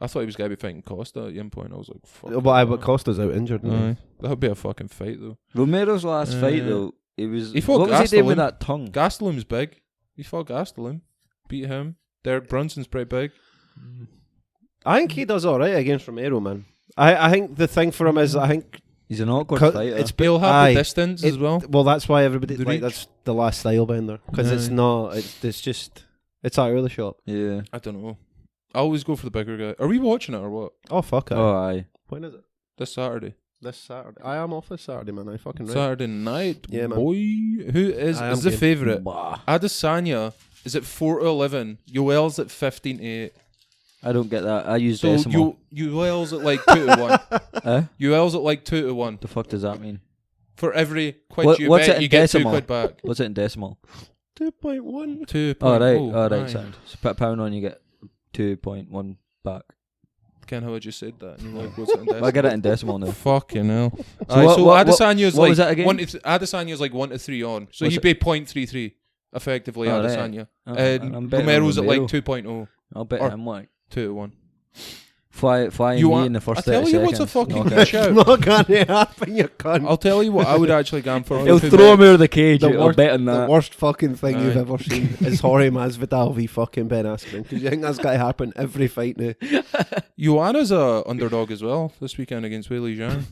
I thought he was going to be fighting Costa at one point. I was like, fuck. But Costa's out injured now. Aye. That would be a fucking fight though. Romero's last fight, Uh, though, he fought what was he doing with Gastelum. that tongue? Gastelum's big. He fought Gastelum, beat him. Derek Brunson's pretty big. I think he does alright against Romero, man. I think the thing for him is, I think He's an awkward Cut- fighter. it's He'll have Aye. the distance as well. well, that's why everybody The like reach. that's the last style bender, because it's Aye. not. It's just it's out of the shop. yeah. I don't know. I always go for the bigger guy. Are we watching it or what? Oh fuck it! Oh, aye. When is it? This Saturday. This Saturday. I am off this Saturday, man. I fucking right. Saturday night. Yeah, man. Boy. Who is I am the game. favourite? Bah. Adesanya is at 4-11. Yoel's at 15-8. I don't get that. I use So decimal. Yoel's at like 2-1. Eh? Yoel's at like 2-1. The fuck does that mean? For every quid What- you what's bet, it in you get decimal? 2 quid back. What's it in decimal? 2.1. 2. Oh, right. Oh, Oh, right. aye. Sound. So put a pound on, you get 2.1 back. Ken, how I just said that. And you're like, what's it in decimal? Well, I get it in decimal now. Fucking hell. So Aye, what- so what- Adesanya's what like was that again? Adesanya's like 1 to 3 on. So What's he'd be 0.33 effectively Oh, right. Adesanya. I'm And betting on Romero's at like Romero. 2.0. I'll bet or- him like 2-1. fly You me want- in the first I tell 30 you what's a seconds. fucking Knock good out. shout. It's not gonna happen, you cunt. I'll tell you what I would actually go for. He'll two throw bet. him out of the cage. The I'll worst- bet on The that. worst fucking thing you've Aye. ever seen is Jorge Masvidal v fucking Ben Askren, because you think that's got to happen every fight now. Joanna's a underdog as well this weekend against Weili Zhang.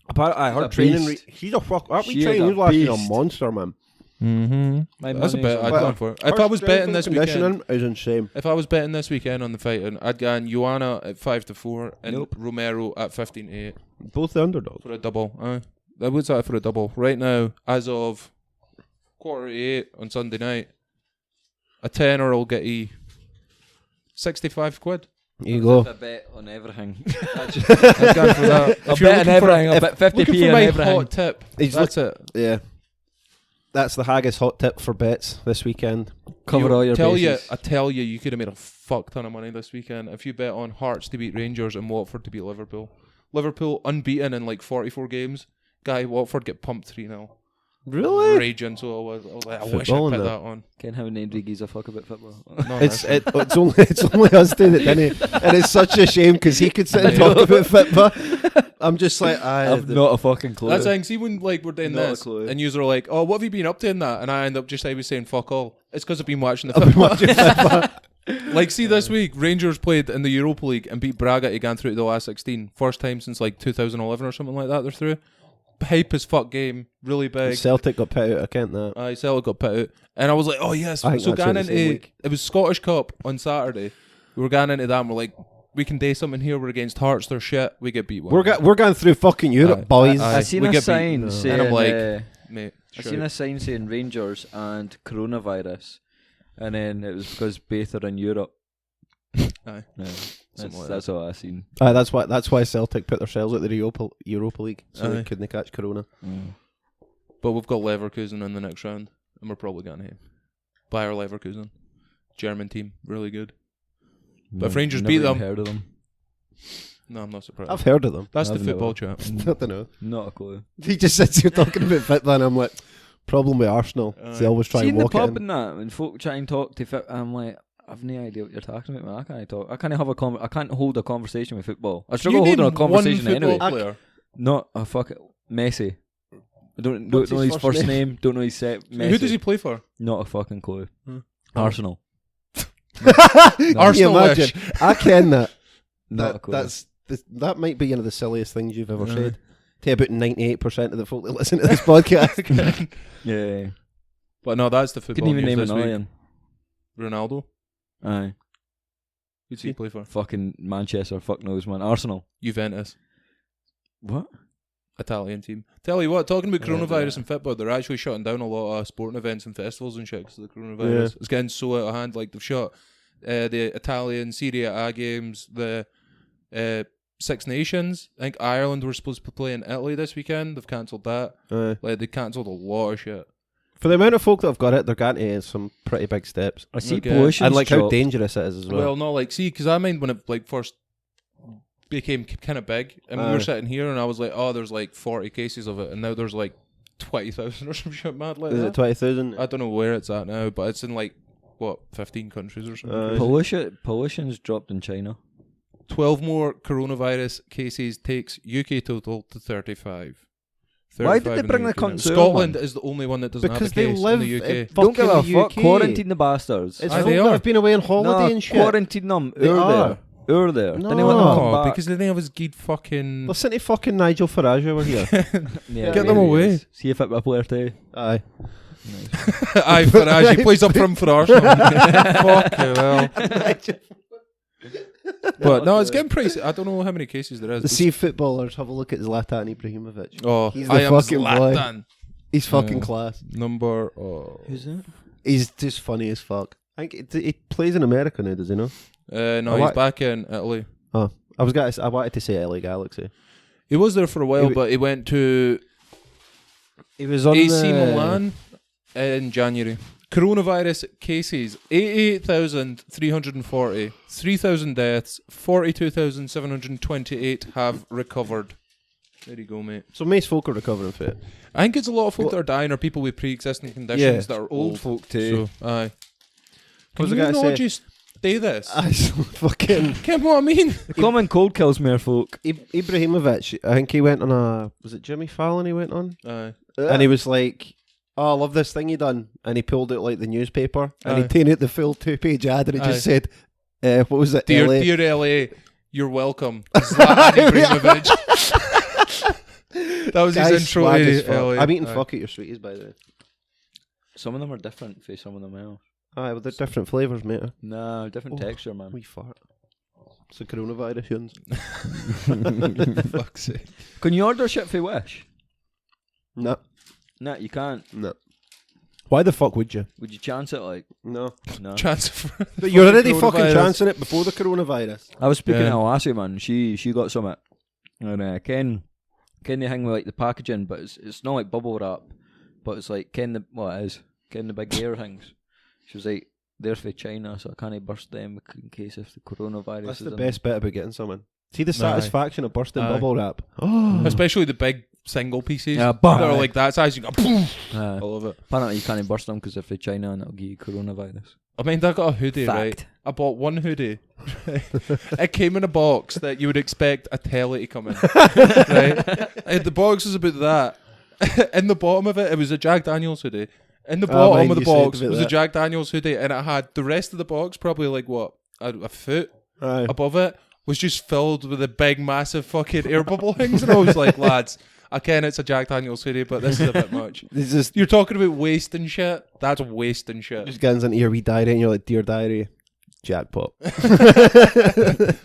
Apparently, I He's a heard training. beast. He's a fuck. Aren't we She is training a you last year? A beast. monster, man. Mm-hmm. My That's a money's bet on I'd that. go for. If I was betting this weekend, conditioning is insane. if I was betting this weekend on the fight, I'd go on Joanna at 5-4 and Nope. Romero at 15-8 Both the underdogs. for a double. That was that for a double. Right now, as of 7:45 on Sunday night, a tenner will get you 65 quid. Here you go. I bet on everything. I'd go for that. I'll If you're bet on looking for- everything. I'll if- bet Looking 50p for on my everything. hot tip. He's That's it. Yeah. That's the Haggis hot tip for bets this weekend. Cover all your bases. I tell you, you could have made a fuck ton of money this weekend if you bet on Hearts to beat Rangers and Watford to beat Liverpool. Liverpool unbeaten in like 44 games. Guy Watford get pumped 3-0. Really? Raging, so I was like, I wish I Football, put innit? that on. Ken, how many gives a fuck about football? No, It's that's it's only us two that didn't, and it's such a shame because he could sit and talk about football. I'm just like, I've not a fucking clue. That's the thing. See, when like we're doing Not a this, clue. and yous are like, "Oh, what have you been up to in that?" And I end up just I was saying, "Fuck all." It's because I've been watching the I've been football. watching football. Like, see, this week Rangers played in the Europa League and beat Braga to go through to the last 16. First time since like 2011 or something like that. They're through. Hype as fuck game, really big. Celtic got put out. I can't that. I Celtic got put out, and I was like, "Oh yes." I think So that's going in the into same week. it was Scottish Cup on Saturday. We were going into that, and we're like, "We can do something here. We're against Hearts. They're shit. We get beat one." We're going through fucking Europe, Aye. boys. Aye. I seen we a get beat. sign saying. And I'm like, mate. I seen a sign saying Rangers and coronavirus, and then it was because both are in Europe. Aye. Yeah, Something like that's all I seen. That's why Celtic put themselves at the Europa League, so Aye. they couldn't catch Corona. But we've got Leverkusen in the next round, and we're probably going to Bayer Leverkusen, German team, really good. But if Rangers Never beat even them, heard of them. no, I'm not surprised. I've heard of them. That's the I've football never- chat. I don't know. Not a clue. He just sits here talking about football, and I'm like, Problem with Arsenal. They always try See and in the walk it pub in. and that, when folk try and talk to fit, I'm like, I've no idea what you're talking about, man. I can't talk. I can't have I can't hold a conversation with football. I struggle holding a conversation anyway. Player? Not a fuck it. Messi. I don't What's know his his first first name. Don't know his set. Messi. Who does he play for? Not a fucking clue. Arsenal. Arsenal. Wish. I ken that. Not a clue. That might be one of the silliest things you've ever said. To about 98% of the folk that listen to this podcast. Yeah. But no, that's the football Couldn't even news name this an week. alien. Ronaldo. Aye. Who's he play for? Fucking Manchester. Fuck knows, man. Arsenal. Juventus. What? Italian team. Tell you what, talking about Yeah, coronavirus yeah. and football, they're actually shutting down a lot of sporting events and festivals and shit because of the coronavirus. It's getting so out of hand. Like they've shut the Italian Serie A games, the Six Nations. I think Ireland were supposed to play in Italy this weekend. They've cancelled that. Like they cancelled a lot of shit. For the amount of folk that have got it, they're getting to some pretty big steps. I see Okay. pollution. And like how dangerous it is as well. Well, no, like see, because I mind when it like first became kind of big, and we were sitting here, and I was like, oh, there's like 40 cases of it, and now there's like 20,000 or some shit mad like Is that. it 20,000? I don't know where it's at now, but it's in like what 15 countries or something. Pollution's dropped in China. 12 more coronavirus cases takes UK total to 35. Why did they 35 in bring the UK now. cunts out, Scotland man? is the only one that doesn't Because have a they case live in the UK. Don't give a fucking fuck. UK. Quarantine the bastards. It's Aye, folk they that are. have been away on holiday and shit. Quarantine them. They are. You're there. No. Then they want to come Oh, back. because they think I was good fucking. Listen to fucking Nigel Farage over here. Yeah, Get them there he away. is. See if it a player too. Aye. Aye, Farage, he plays up front for Arsenal. Fucking hell. But no, it's getting pretty. I don't know how many cases there is. The sea footballers, have a look at Zlatan Ibrahimovic. Oh, He's the I am fucking boy. Zlatan. He's fucking class. Number. Oh. Who's that? He's just funny as fuck. I think he plays in America now, does he know? No, I he's like- back in Italy. Oh, I wanted to say LA Galaxy. He was there for a while, He- but he went to He was on AC Milan in January. Coronavirus cases 88,340, 3,000 deaths, 42,728 have recovered. There you go, mate. So most folk are recovering from it. I think it's a lot of folk that are dying are people with pre-existing conditions that are Old old. folk too. So, aye. What was Can I you gonna not say? just say this? I fucking Get what I mean? The common cold kills mere folk. Ibrahimovic. I think he went on was it Jimmy Fallon? He went on, Aye. and he was like, "Oh, I love this thing he done," and he pulled out like the newspaper, and he Aye. taken out the full 2-page ad, and he just said, "What was it? Dear, LA?" dear LA, you're welcome. Zlatan Ibrahimovic. That was his Guy's intro swag as to fuck. LA. I'm eating Aye. fuck at your sweeties, by the way. Some of them are different for some of them else. Aye, well, they're different flavours, mate. Nah, different Oh. texture, man. We fart. It's the coronavirus, yuns. Fuck's sake. Can you order shit for Wish? No, Nah, you can't. no. Why the fuck would you? Would you chance it like? No. No. Transfer. But you're already fucking Coronavirus. chancing it before the coronavirus. I was speaking Yeah. to a lassie, man. She got some it. And Ken the thing with like the packaging, but it's not like bubble wrap, but it's like it is. Ken the big air things. She was like, they're for China, so I can't burst them in case if the coronavirus That's is the in best bit about getting someone. See the Aye. satisfaction of bursting Aye. bubble wrap. Oh, Especially the big single pieces Yeah, that bang. are like that size. You go, boom. them. I love it. Apparently you can't burst them because if they're China and it'll give you coronavirus. I mean, I got a hoodie, right? Fact. I bought one hoodie. It came in a box that you would expect a telly to come in. Right? And the box was about that. In the bottom of it, it was a Jack Daniels hoodie. In the bottom mind of the you said box about was a that. Jack Daniels hoodie, and it had the rest of the box, probably like what, a foot aye. above it, was just filled with the big, massive fucking air bubble things. And I was like, lads, I ken it's a Jack Daniels hoodie, but this is a bit much. This is You're talking about wasting shit? That's wasting shit. just getting into your wee diary, and you're like, "Dear diary, jackpot." I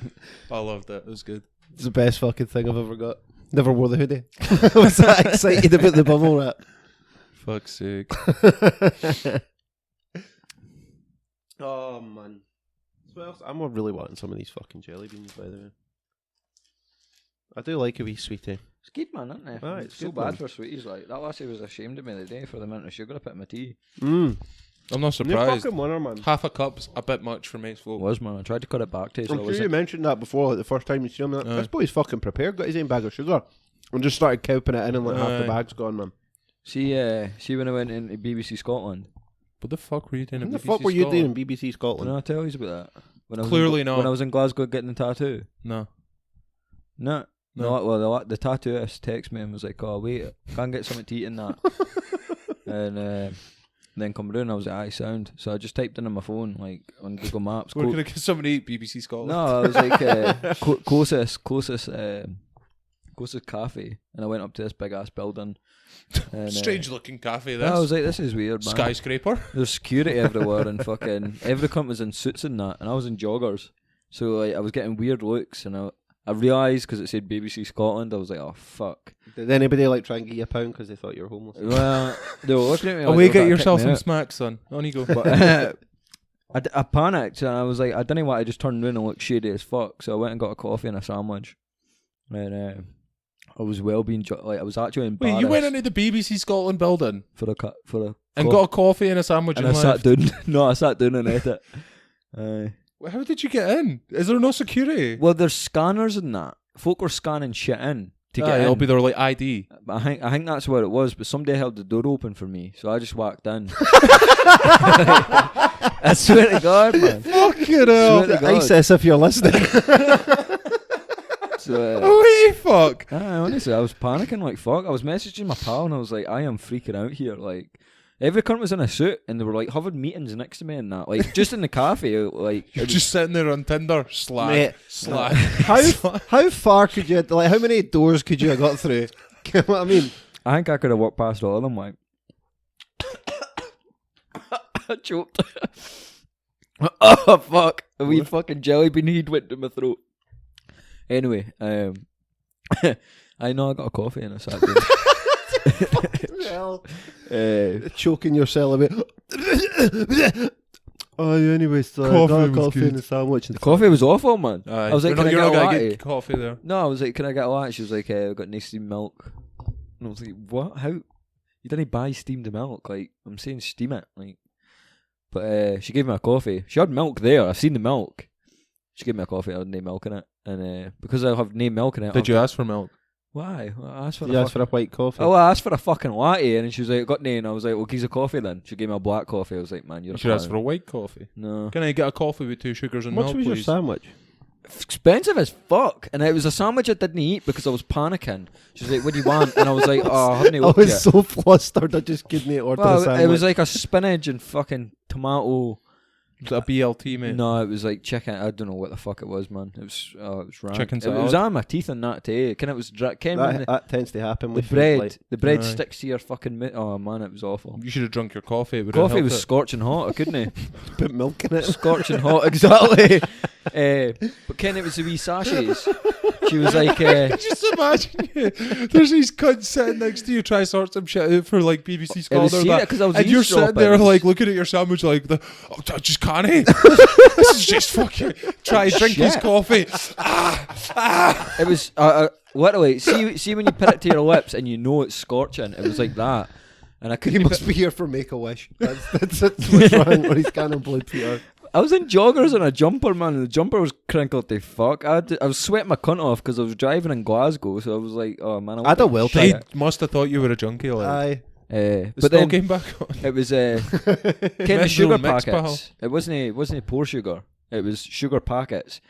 loved it. It was good. It's the best fucking thing I've ever got. Never wore the hoodie. I was that excited about the bubble wrap. Fuck's sake. Oh man. Well, I'm really wanting some of these fucking jelly beans, by the way. I do like a wee sweetie. It's good, man, isn't it? Aye, it's so good, bad man. for sweeties. Like that lassie was ashamed of me the other day for the amount of sugar I put in my tea. Mm. I'm not You're surprised. fucking winner, man. Half a cup's a bit much for most It folk. was, man. I tried to cut it back to you, so I'm I sure was you mentioned that before, like the first time you see him. Like, Aye. this boy's fucking prepared, got his own bag of sugar, and just started cowping it in, and like half the Aye. bag's gone, man. See when I went into BBC Scotland. What the fuck were you doing? What at the BBC fuck were you Scotland? doing in BBC Scotland? Did I tell you about that? When I was Clearly in, not. When I was in Glasgow getting the tattoo. No. No. Well, the tattooist texted me and was like, "Oh wait, can't get something to eat in that." And then come down, I was like, "Aye, sound." So I just typed in on my phone, like on Google Maps. We're gonna get somebody to eat BBC Scotland. No, I was like closest cafe, and I went up to this big ass building. And, Strange looking cafe. This. I was like, "This is weird, man." Skyscraper. There's security everywhere, and fucking every cunt was in suits and that, and I was in joggers. So like, I was getting weird looks, and I realised because it said BBC Scotland, I was like, "Oh fuck." Did anybody like try and get you a pound because they thought you were homeless? Well, they were looking at me. Away, like, get they were yourself trying some to smacks, son. On you go. kick me out. I panicked, and I was like, I didn't want to just turn around and look shady as fuck. So I went and got a coffee and a sandwich, and I was I was actually embarrassed. Wait, you went into the BBC Scotland building for a and got a coffee and a sandwich and and I left? sat down. No, I sat down and ate it. Well, how did you get in? Is there no security? Well, there's scanners and that. Folk were scanning shit in to get in. It'll be their like ID. I think that's what it was, but somebody held the door open for me, so I just walked in. I swear to God, man. Fucking Swear to God. ISIS, if you're listening. So, Oh, fuck. honestly, I was panicking like fuck. I was messaging my pal and I was like, I am freaking out here. Like, every cunt was in a suit and they were like having meetings next to me and that. Like, just in the cafe, like. You're just sitting there on Tinder. Slag. Mate, Slag. How far could you, like, how many doors could you have got through? You know what I mean? I think I could have walked past all of them, like. I choked. Oh, fuck. A wee fucking jelly bean he'd went to my throat. Anyway, I know I got a coffee and I sat down. Choking yourself a bit. Oh, yeah, anyway, so Coffee I got a was coffee good. and a sandwich. And The coffee was awful, man. I was like, can I you're get a not gonna latte? get coffee there. No, I was like, can I get a latte? She was like, I've got no steamed milk. And I was like, what? How? You didn't buy steamed milk? Like, I'm saying steam it. Like, but she gave me a coffee. She had milk there. I've seen the milk. She gave me a coffee. I had no milk in it. And because I have no milk in it. Did you ask for milk? Why? Well, I asked for you asked for a white coffee. Oh, I asked for a fucking latte, and she was like, "I got no," and I was like, "Well, geez a coffee then." She gave me a black coffee. I was like, "Man, you're." You should ask for a white coffee. No. Can I get a coffee with 2 sugars and How much milk, was your please? sandwich? Expensive as fuck, and it was a sandwich I didn't eat because I was panicking. She was like, "What do you want?" And I was like, "Oh, I haven't I looked was yet." so flustered, I just couldn't order a Well, sandwich. it was like a spinach and fucking tomato. Was it a BLT, mate? No, it was like chicken. I don't know what the fuck it was, man. It was rank. Chicken It was salad? on my teeth and that too. Ken, it was Ken, when that tends to happen the with food, bread. like- The bread Aye. sticks to your fucking. Oh man, it was awful. You should have drunk your coffee. It would have Coffee helped was it. scorching hot. I couldn't. put milk in it. Scorching hot, exactly. But Ken, it was the wee sachets. She was like, Just imagine you. There's these cunts sitting next to you, try to sort some shit out for like BBC it Scotland was or serious that. because I was And you're sitting there eavesdropping. like looking at your sandwich like, I just can't eat. This is just fucking. Try to drink his Shit. coffee. It was literally. See when you put it to your lips and you know it's scorching. It was like that, and I He couldn't. must be here for Make-A-Wish. That's what's wrong when he's canning blue Peter. I was in joggers and a jumper, man. And the jumper was crinkled to fuck. I was sweating my cunt off because I was driving in Glasgow. So I was like, oh man, I don't well They take must have thought you were a junkie. Like. Aye. The but still then came back on. it was kind of Men's sugar little mix, packets. It wasn't pour sugar. It was sugar packets.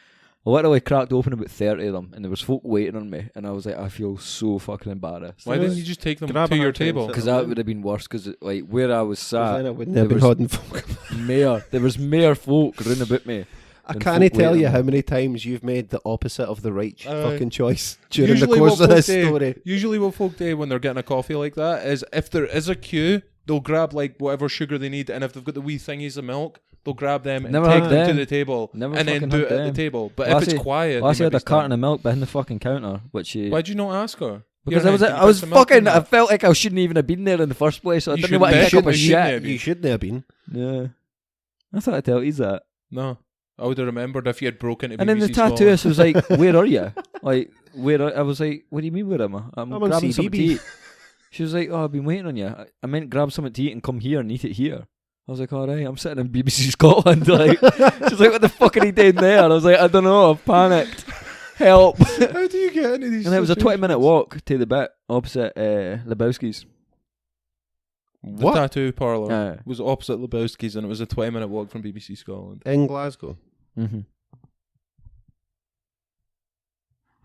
I literally cracked open about 30 of them, and there was folk waiting on me, and I was like, I feel so fucking embarrassed. Why didn't you just take them Grab to a your hand and table? sit Because that would have been worse. Because like where I was sat, Then I wouldn't there have been was holding folk. there was mere folk round about me. I and can't folk tell waiting you on how me. many times you've made the opposite of the right Aye. fucking choice during the Usually course what of this folk do- story. Usually what folk do when they're getting a coffee like that is if there is a queue, they'll grab like whatever sugar they need, and if they've got the wee thingies of milk, they'll grab them and Never take had them to them. the table Never and then fucking do had it at the them. table. But Lassie- if it's quiet, Lassie they had might a be carton standing. of milk behind the fucking counter, which she. Why'd you not ask her? Because Here, I was can you I put was some milk in fucking. I that? felt like I shouldn't even have been there in the first place. So I You didn't should want to bet pick up a you shouldn't shit. have. You shouldn't have been. Yeah, I thought I told you that. No. I would have remembered if you had broken into And then the BBC Scotland. tattooist was like, "Where are you?" Like, I was like, "What do you mean, where am I? I'm I'm on grabbing something to CBB. eat." She was like, "Oh, I've been waiting on you. I meant grab something to eat and come here and eat it here." I was like, "All right, I'm sitting in BBC Scotland." Like, she's like, "What the fuck are you doing there?" And I was like, "I don't know. I've panicked. Help!" How do you get into these And it was a situations? 20-minute walk to the bit opposite Lebowski's. The tattoo parlour Yeah. was opposite Lebowski's, and it was a 20-minute walk from BBC Scotland. In Glasgow. Mm-hmm.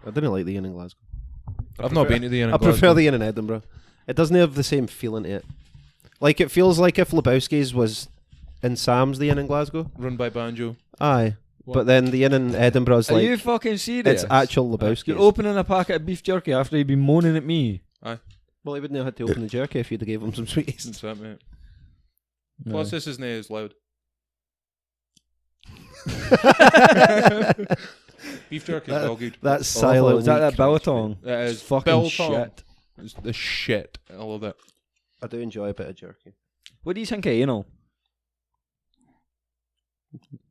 I didn't like the inn in Glasgow. I've not been to the inn in I prefer Glasgow. the inn in Edinburgh. It doesn't have the same feeling to it. Like, it feels like if Lebowski's was in Sam's, the inn in Glasgow. Run by Banjo. Aye. What? But then the inn in Edinburgh's Are like, you fucking serious? it's actual Lebowski's. You're opening a packet of beef jerky after you've been moaning at me. Well, he wouldn't have had to open the jerky if you'd have gave him some sweeties. That's that, mate. No. Plus, this isn't as loud. Beef jerky is all good. That's Awful. silent. Is that weak biltong? It is It's fucking biltong. shit. It's the shit. I love it. I do enjoy a bit of jerky. What do you think of anal?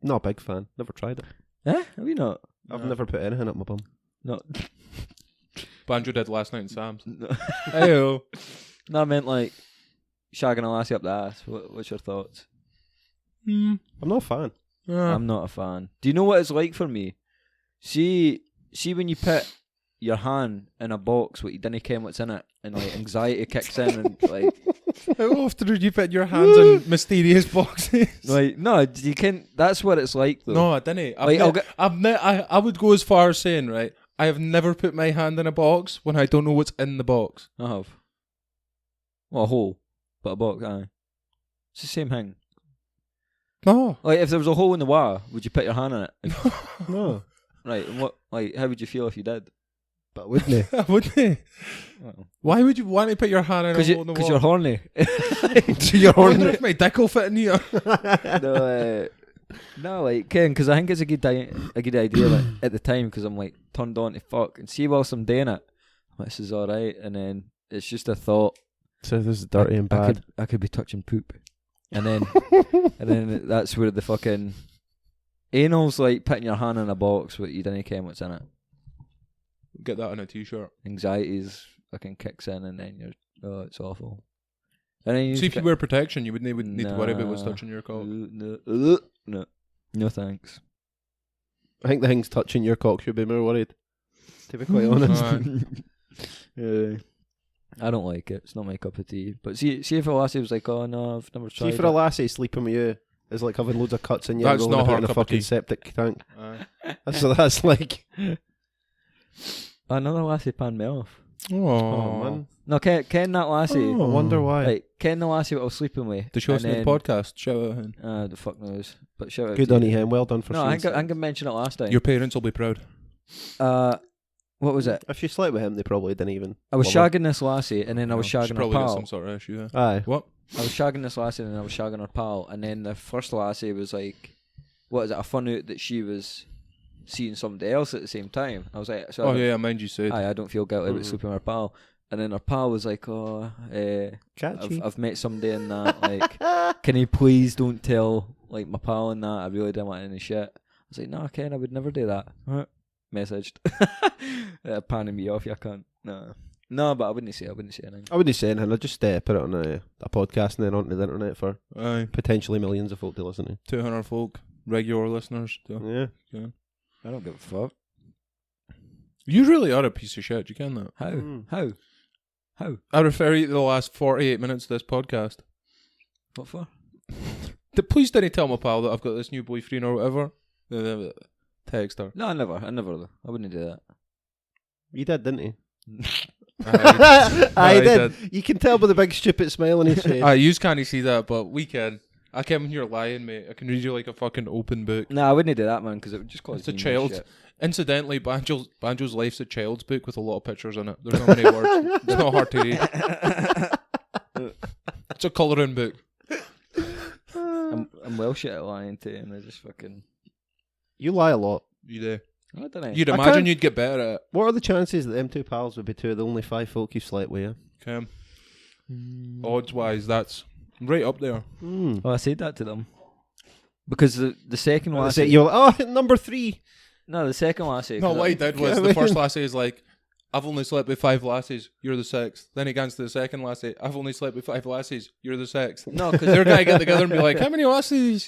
Not a big fan. Never tried it. Eh? Have you not? I've No. never put anything up my bum. No. Banjo did last night in Sam's. No. Ayo. No, I meant like shagging a lassie up the ass. What's your thoughts? I'm not a fan. I'm not a fan. Do you know what it's like for me? See when you put your hand in a box, what you didn't care what's in it, and like anxiety kicks in, and like, How often did you put your hands in mysterious boxes? no, you can. That's what it's like though. No, I didn't. Like, I would go as far as saying, right, I have never put my hand in a box when I don't know what's in the box. I have. Well, a hole, but a box. Aye, it's the same thing. No. Like if there was a hole in the wire, would you put your hand in it? No. Right. And what? Like, how would you feel if you did? But wouldn't he? I wouldn't. Well, Why would you want to put your hand in a hole in the wall? you're horny. You're I wonder horny. if my dick will fit in here. No, like, Ken, because I think it's a good idea like, at the time, because I'm like turned on to fuck, and see whilst I'm doing it, this is all right, and then it's just a thought. So this is dirty and bad. I could be touching poop, and then that's where the fucking anal's like putting your hand in a box, but you didn't care what's in it. Get that on a t-shirt. Anxiety's fucking kicks in, and then it's awful. And then See, if you wear protection, you wouldn't need to worry about what's Nah. touching your cock. No thanks. I think the things touching your cock should be more worried. To be quite honest. Yeah. I don't like it. It's not my cup of tea. But see if a lassie was like, oh no, I've never tried See, for a lassie sleeping with you is like having loads of cuts in you and That's rolling not about her in a cup of fucking tea. septic tank. Aye. So that's like, Another lassie panned me off. oh man. No, Ken that lassie. I wonder why. Like, Ken the lassie what I was sleeping with. The show's and in the then- podcast. Shout out him. The fuck knows. But shout out Good to on you. you, Hen. Well done for No, I saying think I mentioned it last time. Your parents will be proud. What was it? If you slept with him, they probably didn't even. I was bother. shagging this lassie, and then I was She shagging her probably got pal. some sort of issue. Aye. What? I was shagging this lassie, and then I was shagging her pal, and then the first lassie was like, "What is it?" I found out that she was seeing somebody else at the same time. I was like, so Oh yeah, mind you said. I don't feel guilty about Mhm. sleeping with her pal. And then her pal was like, "Oh, Catchy. I've met somebody in that. Like, can you please don't tell like my pal and that? I really didn't want any shit." I was like, "No, Ken, I would never do that." Messaged, panning me off. You can't. No, but I wouldn't say anything. I wouldn't say anything. I'd just put it on a podcast and then onto the internet for Aye. potentially millions of folk to listen to. 200 folk, regular listeners. Yeah. I don't give a fuck. You really are a piece of shit. You can that. How? Mm. How? I refer you to the last 48 minutes of this podcast. What for? Please don't tell my pal that I've got this new boyfriend or whatever. Text her. No, I never. I wouldn't do that. You did, didn't he? Aye. I Aye, did. You can tell by the big stupid smile on his face. Aye, you can't see that, but we can. I came in here lying, mate. I can read you like a fucking open book. No, I wouldn't do that, man, because it would just cause It's a me child. shit. Incidentally, Banjo's life's a child's book with a lot of pictures in it. There's not many words. It's not hard to read. It's a colouring book. I'm well shit at lying too, and I just fucking. You lie a lot. You do. I don't know. You'd I imagine can't- you'd get better at it. What are the chances that them two pals would be two of the only 5 folk you slept with? Okay. Odds wise, that's right up there. Mm. Oh, I said that to them because the second Well, lassie. you're like, oh, number 3. No, the second lassie. No, 'cause what I- he did was the first lassie is like, I've only slept with 5 lassies, you're the 6th. Then he gets to the second lassie, I've only slept with 5 lassies, you're the 6th. No, because They're gonna get together and be like, how many lassies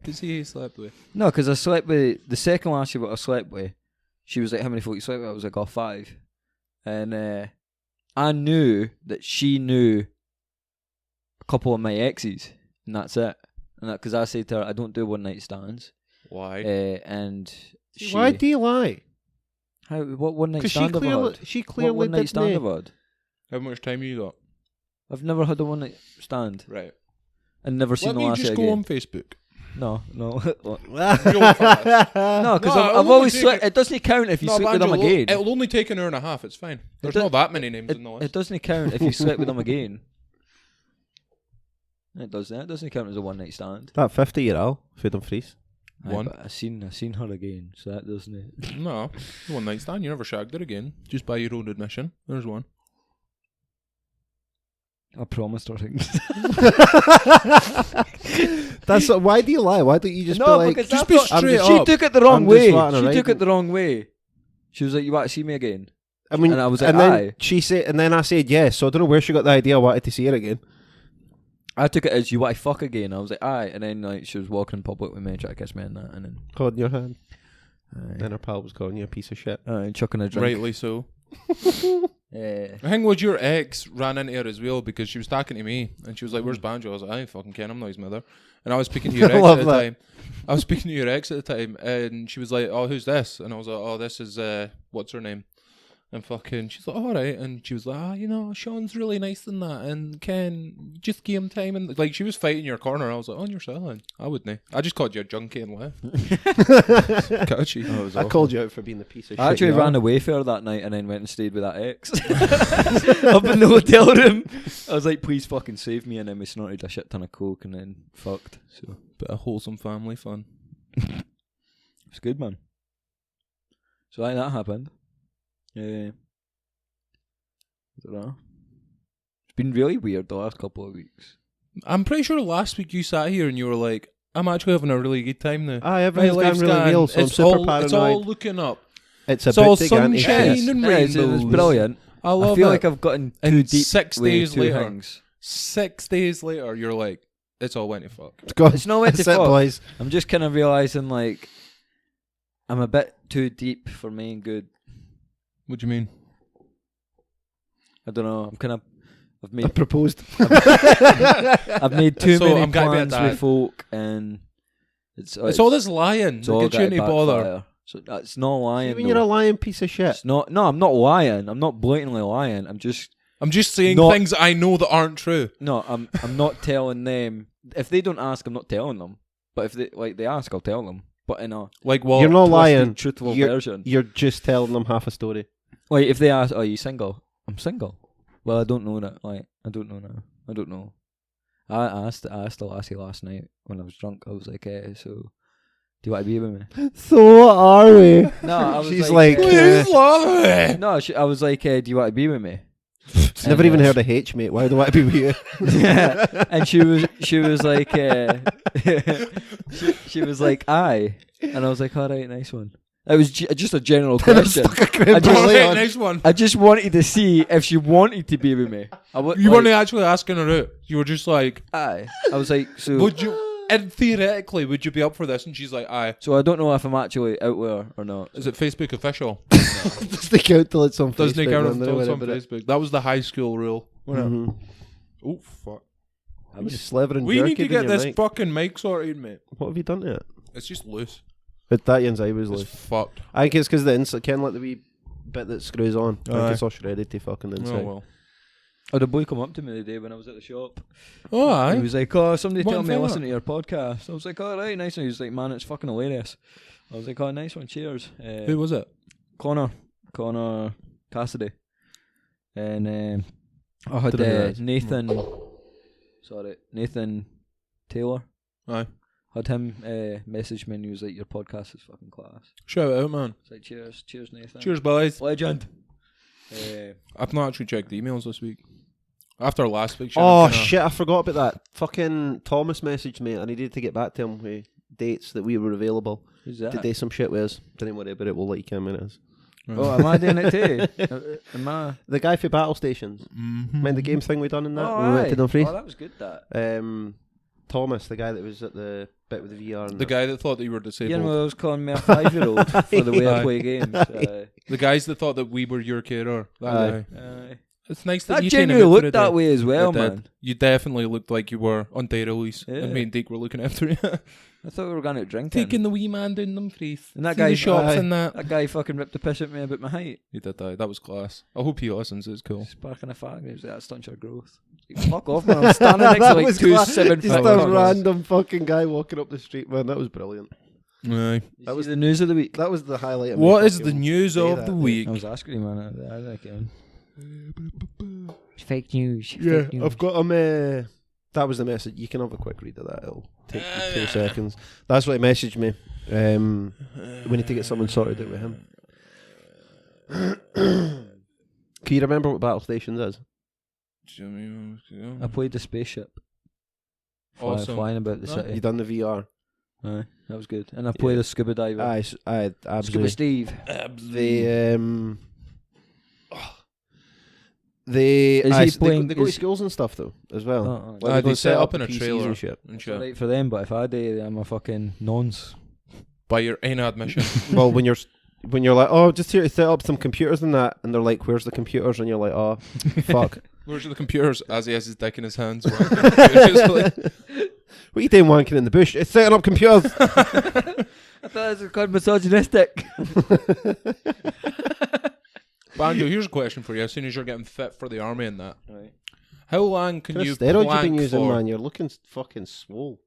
does he slept with? no, because I slept with the second lassie. What I slept with, she was like, "How many folk you slept with?" I was like, "Oh, 5." And I knew that she knew couple of my exes, and that's it. And because I said to her, I don't do one night stands. Why? And See, why do you lie? What one night 'Cause stand have I had? she What clearly one night didn't. stand have I had? How much time you got? I've never had a one night stand Right. and never seen Let the me last just of go again. on Facebook. No. Real fast. No, because No, I've it'll always only slept. take It doesn't count if you sleep with Banjo, them again. It'll only take an hour and a half. It's fine. There's do- not that many names in the It list. doesn't count if you slept with them again. It doesn't. It doesn't count as a one night stand. That 50-year-old food and freeze. One. But I seen her again, so that doesn't. No. One night stand. You never shagged her again. Just by your own admission. There's one. I promised her things. That's why do you lie? Why don't you just be No, like, because just that's be what- straight She up. took it the wrong I'm just way. letting her She took ride. it the wrong way. She was like, "You want to see me again?" I mean, And I was like, and then aye. she said, and then I said yes. So I don't know where she got the idea I wanted to see her again. I took it as, "You want to fuck again?" I was like, "Aye." And then like she was walking in public with me, trying to kiss me and that, and then Holding your hand. aye, Then her pal was calling you a piece of shit. chucking a drink. Rightly so. Yeah. I think was your ex ran into her as well because she was talking to me and she was like, "Where's Banjo?" I was like, "I ain't fucking ken, I'm not his mother." And I was speaking to your ex Love at the that. time. I was speaking to your ex at the time, and she was like, "Oh, who's this?" And I was like, "Oh, this is what's her name?" And fucking, she's like, "All right," and she was like, "You know, Sean's really nice than that, and Ken, just give him time." And like, she was fighting your corner. I was like, "On your selling." I wouldn't. I just called you a junkie and left. Catchy. I called you out for being the piece of shit. I actually you ran are. away for that night and then went and stayed with that ex up in the hotel room. I was like, "Please fucking save me," and then we snorted a shit ton of coke and then fucked. So Bit of wholesome family fun. it's good, man. So like that happened. I don't know. It's been really weird the last couple of weeks. I'm pretty sure last week you sat here and you were like, "I'm actually having a really good time now. Aye, everything's My going life's really gone. real, so I'm super It's all paranoid. looking up. It's It's a all bit gigantic. sunshine shit. and It is, rainbows. it's brilliant. I love I feel it. like I've gotten too And deep 6 with days two later, things. 6 days later, you're like, it's all went to fuck. It's gone. It's not went to That's it, fuck. boys. I'm just kind of realising like I'm a bit too deep for me and good. What do you mean? I don't know. I've I made proposed. I've made too So many I'm gonna be a plans dad. with folk, and it's all this lying it's that all gets you gonna into bother. backfire. So it's not lying. Even you're a though. lying piece of shit. It's not. No, I'm not lying. I'm not blatantly lying. I'm just saying Not- things I know that aren't true. no. I'm not telling them. If they don't ask, I'm not telling them. But if they ask, I'll tell them. But in a Like what? You're not twisted, lying. truthful You're- version. You're just telling them half a story. Like if they ask, "Are you single?" I'm single. Well, I don't know that. Like I don't know now. I don't know. I asked the lassie last night when I was drunk. I was like, "So, do you want to be with me?" So what are we? No, I was She's like, like, Please love me. no. I was like, "Do you want to be with me?" never And, even heard of H, mate. Why do I want to be with you? Yeah, and she was like, she was like, "Aye," and I was like, "All right, nice one." It was just a general question. I just- Alright, next one. I just wanted to see if she wanted to be with me. You weren't actually asking her out. You were just like, Aye. I was like, so. would you? And theoretically, would you be up for this? And she's like, "Aye." So I don't know if I'm actually out with her or not. Is it Facebook official? Doesn't count till it's on Facebook. Doesn't it count man, until it's on whatever it- Facebook? That was the high school rule. Mhm. Oh fuck! I'm just slivering We need to jerky get in your this mic. fucking mic sorted, mate. What have you done to it? It's just loose. But that inside was It's loose. fucked. I think it's because the inside, Ken, like the wee bit that screws on. I Aye. think it's all shredded to fucking the Oh inside. well. Oh, the boy come up to me the day when I was at the shop. Oh, He aye. was like, "Oh, somebody What tell me I fella? listen to your podcast." I was like, "All right, nice one." He was like, "Man, it's fucking hilarious." I was like, "Oh, nice one, cheers." Who was it? Connor Cassidy, and I had Don't know who that is. Nathan Taylor. Aye. Had him message me and he was like, "Your podcast is fucking class." Shout out, man. It's like, cheers Nathan. Cheers, boys. Legend. I've not actually checked the emails this week. After last week. Oh shit! I forgot about that. Fucking Thomas messaged me. I needed to get back to him with dates that we were available Who's to that? do some shit with us. Don't worry about it. We'll let you come in as Oh, am I doing it too? Am I? the guy for Battle Stations. Mm-hmm. Mind the game thing we done in that? Oh, when we went aye. to Dumfries. Oh, that was good. That. Thomas, the guy that was at the bit with the VR. And The guy that thought that you were disabled. You know, I was calling me a 5-year-old for the way I Aye. play games. The guys that thought that we were your carer. That Aye. guy. It's nice that That you genuinely came looked that way as well, It did. man. You definitely looked like you were on day release, Yeah. and me and Deke were looking after you, I thought we were going out drinking. taking the wee man down them trees. And that See the guy- shops aye. and that. That guy fucking ripped the piss at me about my height. He did that. That was class. I hope he listens. It's cool. Sparking a fag. He was like, that stunts your growth. Like, fuck off, man. I'm standing next to That like was two class. 7 Just foot a fuckers. random fucking guy walking up the street, man. That was brilliant. Aye. That was the news of the week. That was the highlight of my What is fucking the news day of that the day. week? I was asking you, man. I reckon. Fake news. Yeah, Fake news. I've got him. That was the message. You can have a quick read of that. It'll take you 2 seconds. That's what he messaged me. We need to get someone sorted out with him. Can you remember what Battle Stations is? I played the spaceship. Awesome. Flying about the No. city. You done the VR? Aye, that was good. And I played a scuba diver. Aye, Scuba absolutely. Steve. They Is aye, he so playing- they go to is- schools and stuff though as well. Oh, Like, Aye, go they set up in the a PCs trailer. and shit. And it's shit. alright for them, but if I did, I'm a fucking nonce. By your own admission. Well, when you're like, oh, just here to set up some computers and that, and they're like, where's the computers? And you're like, oh, fuck. Where's the computers? As he has his dick in his hands. Just like, What are you doing wanking in the bush? It's setting up computers. I thought it was quite misogynistic. Banjo, here's a question for you. As soon as you're getting fit for the army and that, Right. how long can What you steroids you've plank been using, for? man? You're looking fucking swole.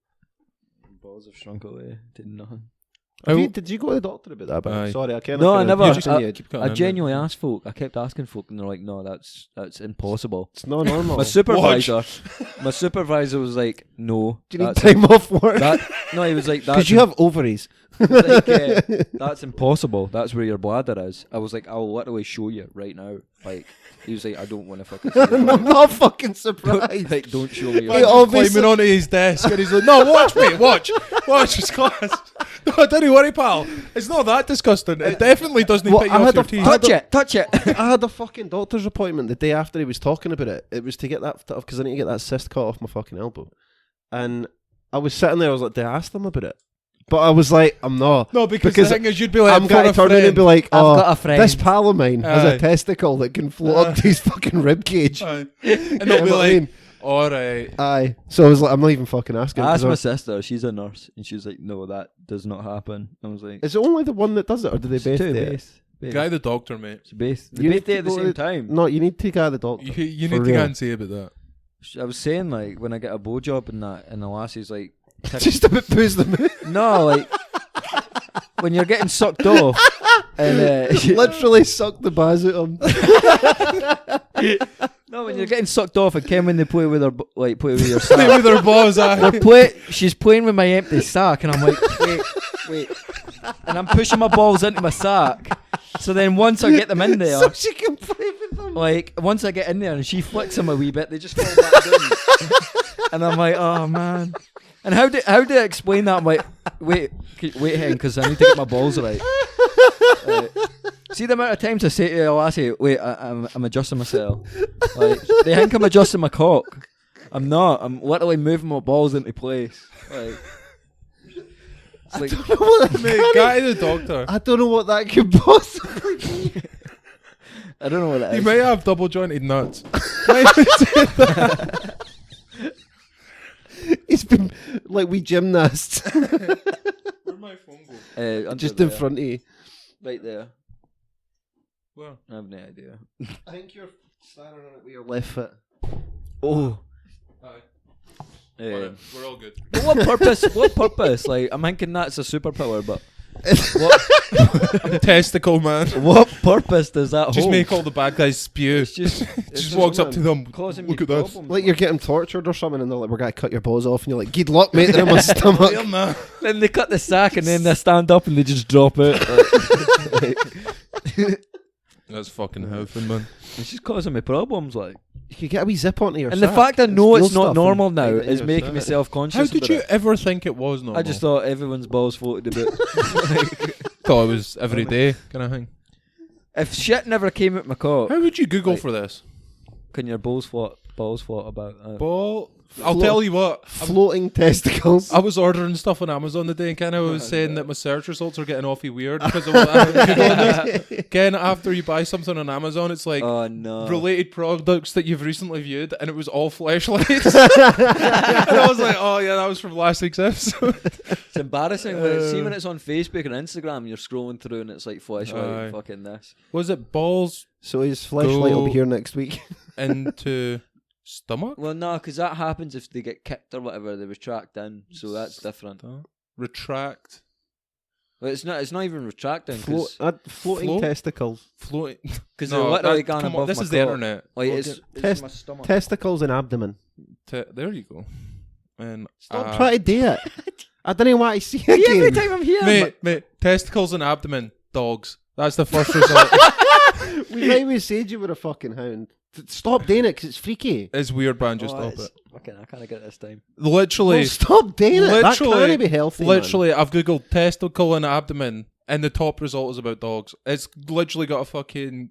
Balls have shrunk away. Did nothing. How- Did you go to the doctor about that? Aye. Sorry, I can't. No, I never. Keep cutting I in genuinely asked folk. I kept asking folk, and they're like, "No, that's impossible." It's not normal. My supervisor was like, "No, Do you need that's time off work? no." He was like, "That's Because you have ovaries. like, that's impossible. That's where your bladder is." I was like, "I'll literally show you right now." Like, he was like, "I don't want to fucking." See I'm not fucking surprised. like, don't show me. Your Hey, bladder." obviously- climbing onto his desk and he's like, no, watch me, watch his class. No, don't worry, pal. It's not that disgusting. It definitely doesn't Well, pick you I off had your a- teeth. touch it. I had a fucking doctor's appointment the day after he was talking about it. It was to get that stuff because I need to get that cyst cut off my fucking elbow. And I was sitting there, I was like, did I ask them about it? But I was like, I'm not. No, because Because the thing is, you'd be like, I'm going to turn in and be like, I've oh, got a friend. this pal of mine has Aye. a testicle that can float up to his fucking rib cage. and You they'll know be what I like, mean? all right. Aye. So I was like, I'm not even fucking asking. I 'cause asked my I- sister. She's a nurse, and she's like, "No, that does not happen." I was like, Is it only the one that does it, or do they "It's both two do it? base. Guy the doctor, mate. It's base. They You both need do it to at the go same to- time. No, you need to go to the doctor. You For need to real. go and say about that. I was saying, like, when I get a blowjob and that, and the lassie's like, Just about poos them out. no, like, when you're getting sucked off, and Literally suck the baz out of him. no, when you're getting sucked off, and Ken when they play with play with your Play sack. with their balls, aye. She's playing with my empty sack, and I'm like, wait, and I'm pushing my balls into my sack. So then once I get them in there, So she can play with them. like once I get in there and she flicks them a wee bit, they just fall back down. And I'm like, oh man. And how do I explain that? I'm like, wait, Hen, because I need to get my balls right. See the amount of times I say to a lassie, wait, I'm adjusting myself. Like, they think I'm adjusting my cock. I'm not. I'm literally moving my balls into place. Like, it's like, Mate, guy the doctor. I don't know what that could possibly be. I don't know what that You is. may have double jointed nuts. It's been like we gymnasts. Where'd my phone go? Under Just in there. front of you. Right there. Well, I have no idea. I think you're standing on it with your left foot. Oh. aye. Yeah. We're all good. But what purpose? What purpose? Like, I'm thinking that's a superpower, but Testicle man. what purpose does that Just hold? make all the bad guys spew. It's just, Just walks up to them. causing Look me at this. problems. Like you're getting tortured or something, and they're like, "We're gonna cut your balls off," and you're like, "Good luck, mate." They're in my stomach. Real man. Then they cut the sack and then they stand up and they just drop it. That's fucking helping, man. It's just causing me problems, like. You could get a wee zip onto your And the sack fact I and know steal it's not stuff normal and now hide it in is your making sack. me self-conscious. How did about you it. ever think it was normal? I just thought everyone's balls floated about. thought it was every day kind of thing. If shit never came out my cock, How would you Google Like- for this? Can your balls float about? Ball. I'll tell you what. Floating testicles. I was ordering stuff on Amazon today, and Ken, I was saying that my search results are getting awfully weird because of what I'm doing this. Ken, after you buy something on Amazon, it's like Oh no! related products that you've recently viewed, and it was all fleshlights. And I was like, oh yeah, that was from last week's episode. It's embarrassing. See when it's on Facebook and Instagram, you're scrolling through and it's like flashlight fucking this. Was it balls So his flashlight will be Go- here next week. into stomach? Well, no, because that happens if they get kicked or whatever. They retract in, so that's different. Retract. Well, it's not even retracting because Floating Float? testicles. Floating. they're literally going come on, above this my is the cock. internet. Like it's Test- my stomach. Testicles and abdomen. There you go. And Stop trying to do it. I don't even want to see it Every again. time I'm here, mate, testicles and abdomen, dogs. That's the first result. We might have said you were a fucking hound. Stop doing it because it's freaky. It's weird, Banjo. Stop it's it. fucking, I can't get it this time. Literally, Well, stop doing it. That literally- can't be healthy. literally, I've googled testicle and abdomen, and the top result is about dogs. It's literally got a fucking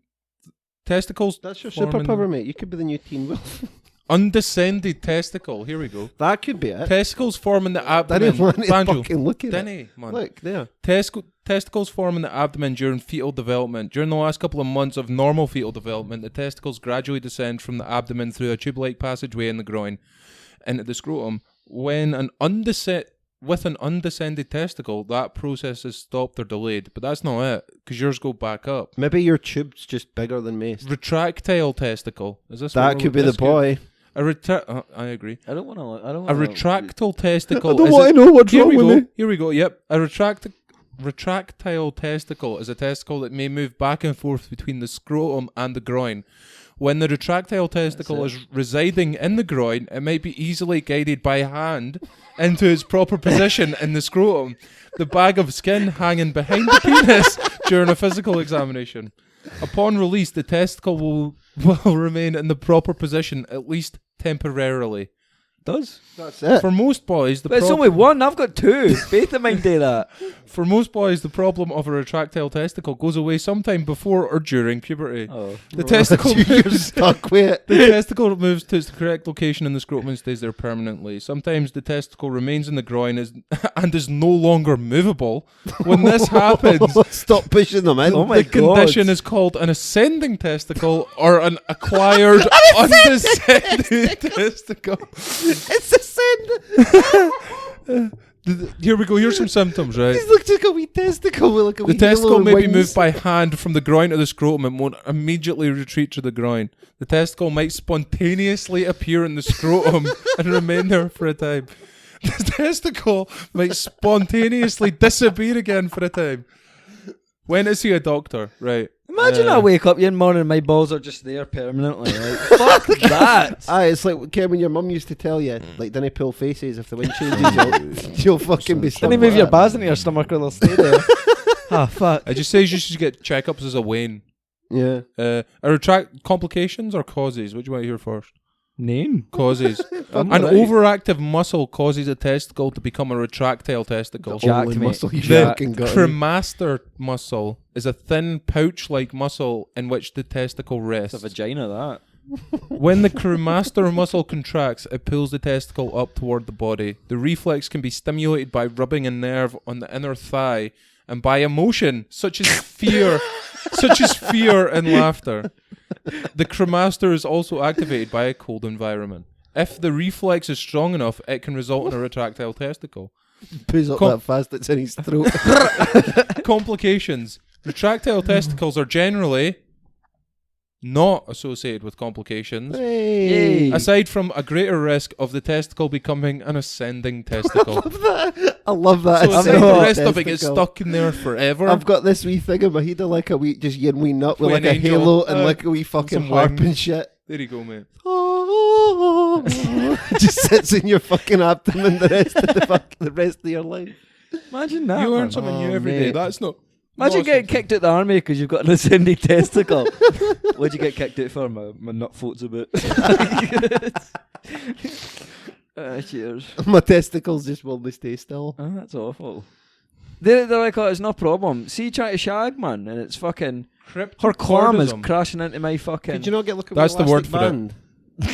testicles. Man. That's your forming- superpower, mate. You could be the new Teen Wolf. Undescended testicle. Here we go. That could be it. Testicles forming the I abdomen. didn't want to Banjo. fucking look at it. Denny, man. Look there. Testicles form in the abdomen during fetal development. During the last couple of months of normal fetal development, the testicles gradually descend from the abdomen through a tube-like passageway in the groin into the scrotum. When with an undescended testicle, that process is stopped or delayed. But that's not it, because yours go back up. Maybe your tube's just bigger than most. Retractile testicle. Is this That could be the boy. I agree. I don't want to. I don't A want retractile testicle. I don't is want a- to know what's Here wrong we with go. me. Here we go. Yep. A retractile testicle is a testicle that may move back and forth between the scrotum and the groin. When the retractile testicle is residing in the groin, it might be easily guided by hand into its proper position in the scrotum, the bag of skin hanging behind the penis during a physical examination. Upon release, the testicle will remain in the proper position, at least temporarily. Does. That's it. For most boys, But it's only one. I've got two. Both of mine do that. For most boys, the problem of a retractile testicle goes away sometime before or during puberty. Oh. The testicle You're moves. stuck with it. The testicle moves to its correct location in the scrotum and stays there permanently. Sometimes the testicle remains in the groin and is no longer movable. When this happens, Stop pushing them in. Oh my the condition is called an ascending testicle or an acquired undescended testicle. It's a sin. Here we go. Here's some symptoms, right? He's looked like a wee testicle with like a The wee testicle yellow may be wings. moved by hand from the groin to the scrotum and won't immediately retreat to the groin. The testicle might spontaneously appear in the scrotum and remain there for a time. The testicle might spontaneously disappear again for a time. When to see a doctor, right? Imagine I wake up in the morning and my balls are just there permanently. Like, fuck that. Aye, it's like Ken, when your mum used to tell you, like, didn't pull faces if the wind changes, you'll fucking be stuck. Didn't move your bars into your stomach or they'll stay there. Ah, fuck. I just say you should get checkups as a Wayne. Yeah. Retract complications or causes? What do you want to hear first? Name? Causes. An Right. overactive muscle causes a testicle to become a retractile testicle. Jacked, Only mate. muscle you The fucking got. cremaster muscle is a thin pouch-like muscle in which the testicle It's rests. a vagina, that. When the cremaster muscle contracts, it pulls the testicle up toward the body. The reflex can be stimulated by rubbing a nerve on the inner thigh and by emotion, such as fear and laughter. The cremaster is also activated by a cold environment. If the reflex is strong enough, it can result in a retractile testicle. Pulls up that fast it's in his throat. Complications. Retractile testicles are generally not associated with complications, Hey. aside from a greater risk of the testicle becoming an ascending testicle. I love that. So It's aside like the a rest of it gets testicle. stuck in there forever. I've got this wee thing in my head of like a wee, just yin wee nut with With like an a angel. halo and like a wee fucking some harp wings. and shit. There you go, mate. Just sits in your fucking abdomen the rest of your life. Imagine that. You learn man. something Oh, new every day. mate. That's not. Imagine not getting something- kicked out the army because you've got an ascending testicle. What'd you get kicked out for? My nut floats a bit. Cheers. My testicles just won't stay still. Oh, that's awful. They're like, oh, it's no problem. See, you try to shag, man, and it's fucking. Her clam is Cryptocordism. crashing into my fucking. Could you not get like a That's the word for it. band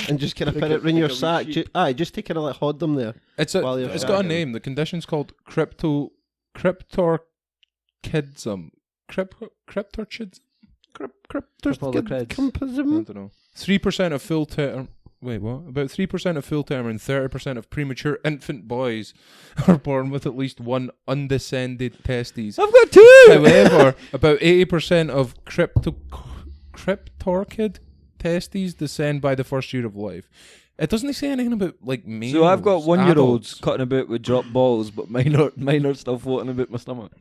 and just kind of put it in your sack? Just take kind of like hold them there. It's While you're got a shacking. name. The condition's called cryptorchidism. Cryptorchidism. I don't know. 3% of full term. Wait, what? About 3% of full term and 30% of premature infant boys are born with at least one undescended testes. I've got 2. However, about 80% of cryptorchid testes descend by the first year of life. It doesn't say anything about like males. So I've got 1-year-olds adults. cutting about with drop balls, but mine are still floating about my stomach.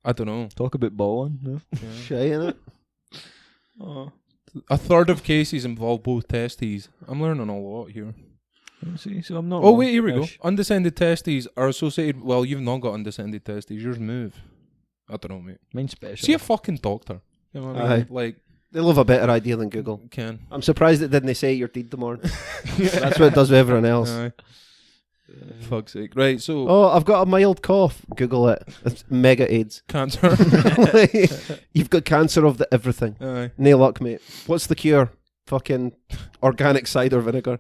I don't know. Talk about balling. No? Shy in it. Oh. A third of cases involve both testes. I'm learning a lot here. See, so I'm not. Oh wait, here we go. Ish. Undescended testes are associated. Well, you've not got undescended testes. Yours move. I don't know, mate. Mine's special. See a fucking doctor. You know what I mean? Aye. Like, They'll have a better idea than Google. can. I'm surprised it didn't say your deed tomorrow. That's what it does with everyone else. Aye. Fuck's sake. Right, so Oh, I've got a mild cough. Google it. It's mega AIDS. cancer. Like, you've got cancer of the everything. Aye. No luck, mate. What's the cure? Fucking organic cider vinegar.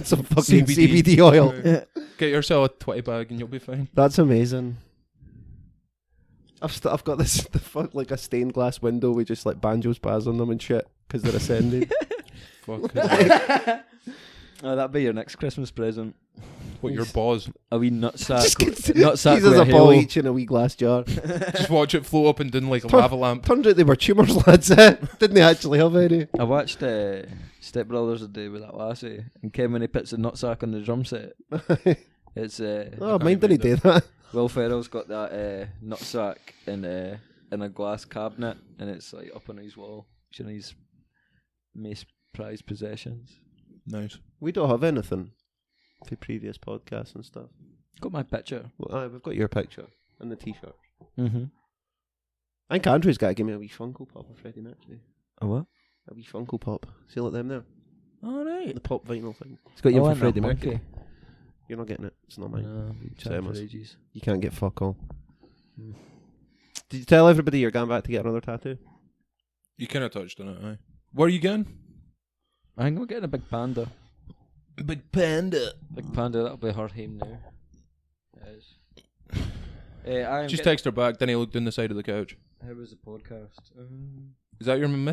Some fucking CBD oil. Aye. Get yourself a 20 bag and you'll be fine. That's amazing. I've got this like a stained glass window with just like Banjo's bars on them and shit because they're ascending. Fuck. Oh, that'd be your next Christmas present. What, your balls? A wee nutsack. Just Nutsack He's as with a ball halo. each in a wee glass jar. Just watch it float up and down like a Tur- lava lamp. Turned out they were tumours, lads. Didn't they actually have any? I watched Step Brothers a day with that lassie, and came when he puts the nutsack on the drum set. It's Oh, mine didn't do that. Will Ferrell's got that nutsack in a glass cabinet, and it's like up on his wall. It's in his most prized possessions. Nice. We don't have anything for previous podcasts and stuff. Got my picture. Well, aye, we've got your picture and the t-shirt. Mm-hmm. I think Andrew's got to give me a wee Funko Pop of Freddie Mercury. A what? A wee Funko Pop. See like them there? All right. The pop vinyl thing. It's got you Oh, for and Freddie that Mercury. monkey. You're not getting it. It's not mine. No, Same for as- ages. You can't get fuck all. Mm. Did you tell everybody you're going back to get another tattoo? You kind of touched on it, aye. Where are you going? I think we're getting a big panda. Big panda. Big panda, that'll be her home now. Yes. I'm Just getting- text her back, then he looked down the side of the couch. How was the podcast? Is that your mum?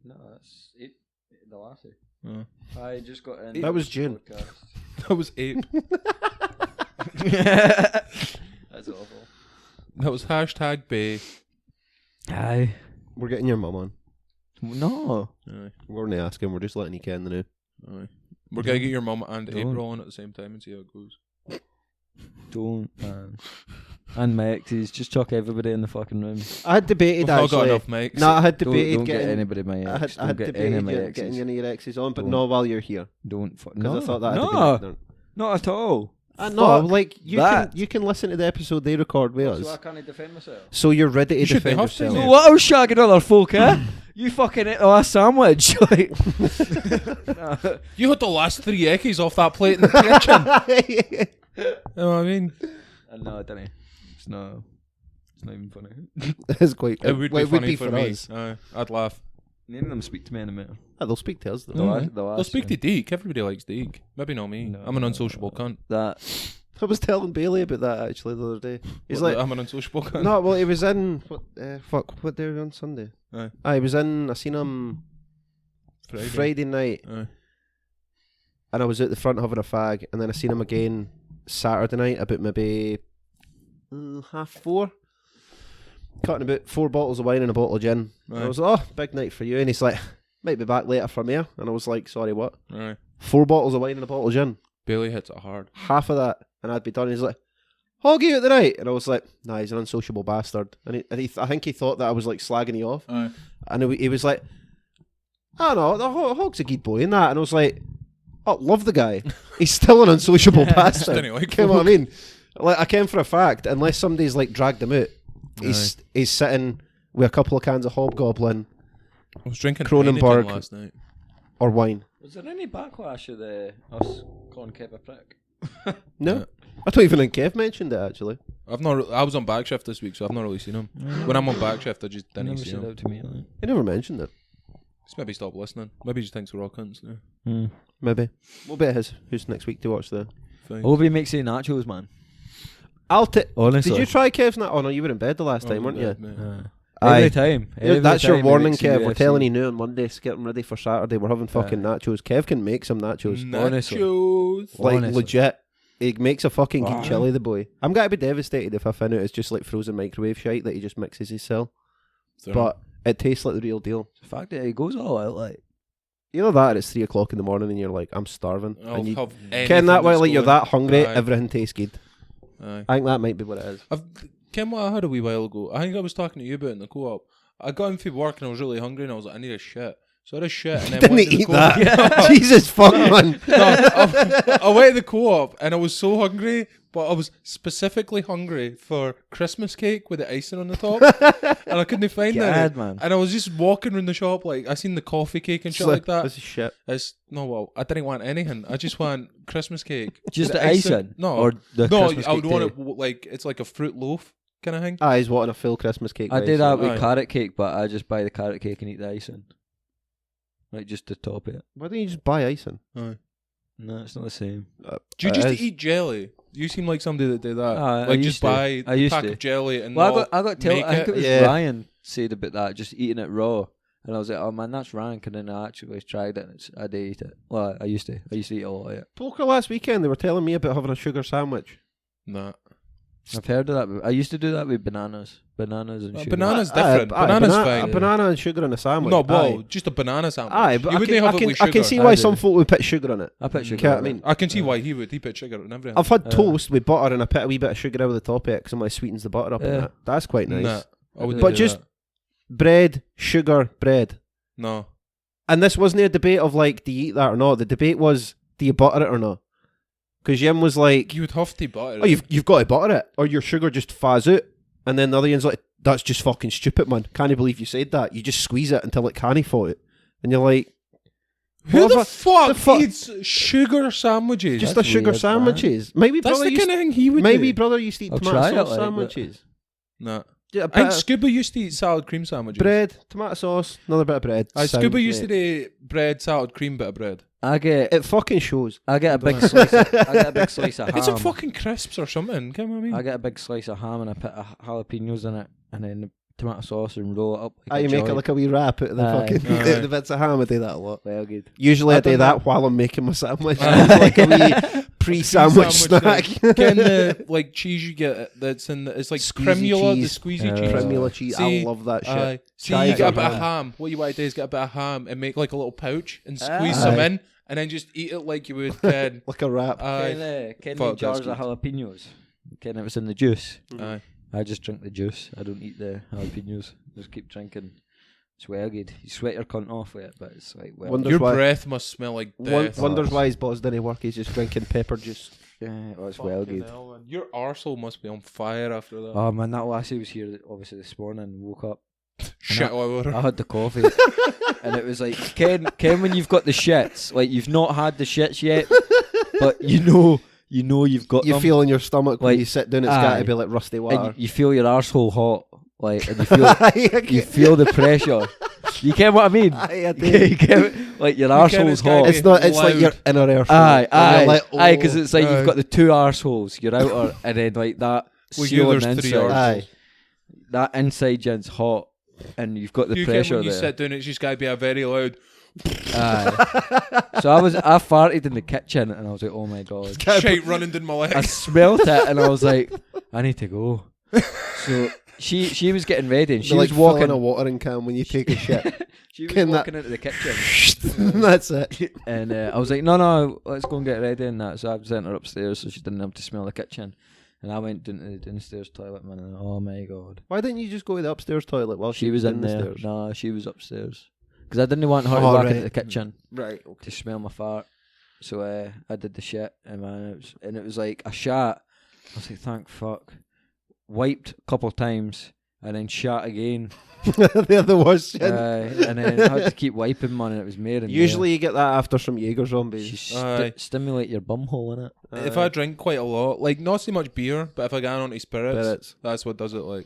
No, that's it. The lassie. Oh. I just got in. That was June. Podcast. That was ape. That's awful. That was hashtag Bay. Aye. We're getting your mum on. No. Aye. We're not asking. We're just letting you ken the new. Aye. We're going to get your mum and Don't. April on at the same time and see how it goes. Don't, man. And my exes, just chuck everybody in the fucking room. I had debated We've not got actually. enough mics. No, I had Don't, debated don't get getting. anybody my I ex. had, I had Don't get any debated of my getting exes. any of your exes on, but Don't. not while you're here. Don't. Because No. I thought that no. had to be. Not at all. No, Fuck like you that. can listen to the episode they record with So I us, can't defend myself. so you're ready to You should defend have to, yourself. mate. So what else shagging other folk, eh? You fucking ate the last sandwich. Like, You had the last 3 eckies off that plate in the kitchen. You know what I mean? no, I didn't. It's not even funny. It's quite. It would be well, funny for me. us. Aye, I'd laugh. None of them speak to me anymore. They'll speak to us though. The last They'll speak to Deke. Everybody likes Deke. Maybe not me. No. I'm an unsociable cunt. that. I was telling Bailey about that actually the other day. He's What, like, I'm an unsociable cunt. no, well, he was in what day were we on Sunday? Aye. I was in. I seen him Friday night, Aye. and I was at the front having a fag, and then I seen him again Saturday night about maybe 4:30. Cutting about 4 bottles of wine and a bottle of gin. And I Aye. was like, oh, big night for you. And he's like, might be back later from here. And I was like, sorry, what? Aye. 4 bottles of wine and a bottle of gin. Bailey hits it hard. Half of that, and I'd be done. He's like, Hoggy out the night. And I was like, nah, he's an unsociable bastard. And I think he thought that I was like slagging you off. Aye. And he was like, I don't know, the Hog's a good boy in that. And I was like, oh, love the guy. He's still an unsociable bastard. Didn't like You know what I mean? Like, I came for a fact, unless somebody's like dragged him out, he's sitting with a couple of cans of Hobgoblin I was drinking Kronenbourg. Heineken last night. or wine. Was there any backlash of us calling Kev a prick? No? I don't even think Kev mentioned it actually. I was on back shift this week, so I've not really seen him. When I'm on back shift, I just didn't Never see said him. that to me. Like. He never mentioned it. Just maybe stop listening. Maybe he just thinks we're all cunts. Yeah. Maybe. What bit who's next week to watch the? Fine. Obi makes the nachos, man. Did Honestly. you try Kev's? Oh no, you were in bed the last time, weren't you? Every Aye. time. That's your time he warning, makes the Kev. We're UFC. telling you now on Monday. Getting ready for Saturday. We're having fucking nachos. Kev can make some nachos. Honestly. Nachos. Like Honestly. legit. He makes a fucking Wow. chili, the boy. I'm gonna be devastated if I find out it's just like frozen microwave shite that he just mixes himself. But it tastes like the real deal. The fact that he goes all out, like. Either that or it's 3 o'clock in the morning and you're like, I'm starving. I'll And you have ken that way, anything like you're that's that hungry, Aye. everything tastes good. Aye. I think that might be what it is. Ken, what I had a wee while ago. I think I was talking to you about it in the co-op. I got in for work and I was really hungry and I was like, I need a shit. So I had a shit and then Didn't went to the eat co-op. that. Jesus fuck, man. I went to the co-op and I was so hungry, but I was specifically hungry for Christmas cake with the icing on the top, and I couldn't find it. God, man. And I was just walking around the shop, like I seen the coffee cake and shit like that. This is shit. I didn't want anything. I just want Christmas cake. Just with the icing? No, Or the no. Christmas I would cake want too? it like it's like a fruit loaf kind of thing. He's wanting a full Christmas cake. I do that with Aye. carrot cake, but I just buy the carrot cake and eat the icing. Like, just to top it. Why don't you just buy icing? Aye. No, it's not the same. Do you just eat jelly? You seem like somebody that did that. I Like used just to. buy I a used pack to. of jelly and Well, not I got told, make I think it was Yeah. Ryan said about that, just eating it raw. And I was like, oh man, that's rank. And then I actually tried it and I did eat it. Well, I used to eat a lot of it. Poker last weekend, they were telling me about having a sugar sandwich. Nah. I've heard of that. But I used to do that with bananas. Bananas and sugar. Banana's different. Banana's fine. A banana and sugar in a sandwich. No, well, Aye. just a banana sandwich. Aye, but you wouldn't have it with sugar. I can see I why do. some folk would put sugar in it. I put sugar. Can't on I it. mean? I can see why he would. He put sugar in everything. I've had toast with butter and I put a wee bit of sugar over the top of it because it sweetens the butter up and Yeah. that. That's quite nice. Nah, I wouldn't But do just that. bread, sugar, bread. No. And this wasn't a debate of like, do you eat that or not? The debate was, do you butter it or not? Because Jim was like, You would have to butter oh, you've got to butter it or your sugar just faz out. And then the other one's like, that's just fucking stupid, man. Can't believe you said that. You just squeeze it until it can't fall it. And you're like, Who what the if fuck eats sugar sandwiches? just That's a sugar weird, sandwiches? Maybe That's brother the kind of thing he would maybe do. brother used to eat I'll tomato try it, sauce like, but- sandwiches. Nah. Yeah, a I bit think of Scuba used to eat salad cream sandwiches. bread, tomato sauce, another bit of bread. Scuba used to do bread, salad cream, bit of bread. I get It fucking shows. a big slice. I get a big slice of ham. It's some fucking crisps or something. Get what I mean? I get a big slice of ham and I put jalapenos in it, and then the tomato sauce and roll it up. Like You a make it joint. like a wee wrap out of the Aye. fucking Aye. the bits of ham. I do that a lot. Well, good. Usually I I've do done that that. while I'm making my sandwich. Aye. It's like a wee pre-sandwich snack. Can the like cheese you get that's in the, it's like Squeezy cremula, cheese. the squeezy cheese. Cremula cheese. See, I love that shit. Aye. See, Try you it get a at bit of home. ham. What you want to do is get a bit of ham and make like a little pouch and squeeze Aye. some in, and then just eat it like you would. Ken. Like a wrap. Aye. Ken Fuck, jars that's of jalapenos. Ken, it was in the juice. Aye. I just drink the juice. I don't eat the jalapenos. Just keep drinking. It's well good. You sweat your cunt off with it, but it's like well. Wonders Your why- breath must smell like death. Wonders why his boss didn't work. He's just drinking pepper juice. Yeah, oh, it's well Fucking good. hell, man. Your arsehole must be on fire after that. Oh man, that lassie was here obviously this morning and woke up. Shit all over. I had the coffee, and it was like Ken, when you've got the shits, like you've not had the shits yet, but you know you've got You them. feel in your stomach when Like, you sit down. It's got aye. to be like rusty and water. you feel your arsehole hot, like, and you feel the pressure. You get what I mean? Aye, I do. You get like your arsehole's gotta hot. be It's not. It's like loud. your inner air. Aye, because it's like Aye. you've got the two arseholes, your outer, and then like that Well, here seal on there's the three inside. arseholes. Aye. That inside gent's hot, and you've got the You get pressure when you there. sit down, it's just got to be a very loud Aye. So I farted in the kitchen, and I was like, oh my god. shite running down my I legs. smelt it, and I was like, I need to go. So she was getting ready, and she They're was like filling walking. a watering can when you take a shit. She was Can that- walking into the kitchen, That's it. and I was like, no, let's go and get ready and that. So I sent her upstairs, so she didn't have to smell the kitchen. And I went into the downstairs toilet, man. And oh my god, Why didn't you just go to the upstairs toilet while she was in the there. stairs? No, she was upstairs because I didn't want her to Oh, walk right. into the kitchen Right. to smell my fart. So I did the shit, and man, it was like a shot. I was like, thank fuck. Wiped a couple times, and then shat again. They're the worst shit. And then I had to keep wiping, man, and it was more and Usually you get that after some Jaeger zombies. Stimulate your bumhole, innit? If I drink quite a lot, like not so much beer, but if I get onto spirits, that's what does it like.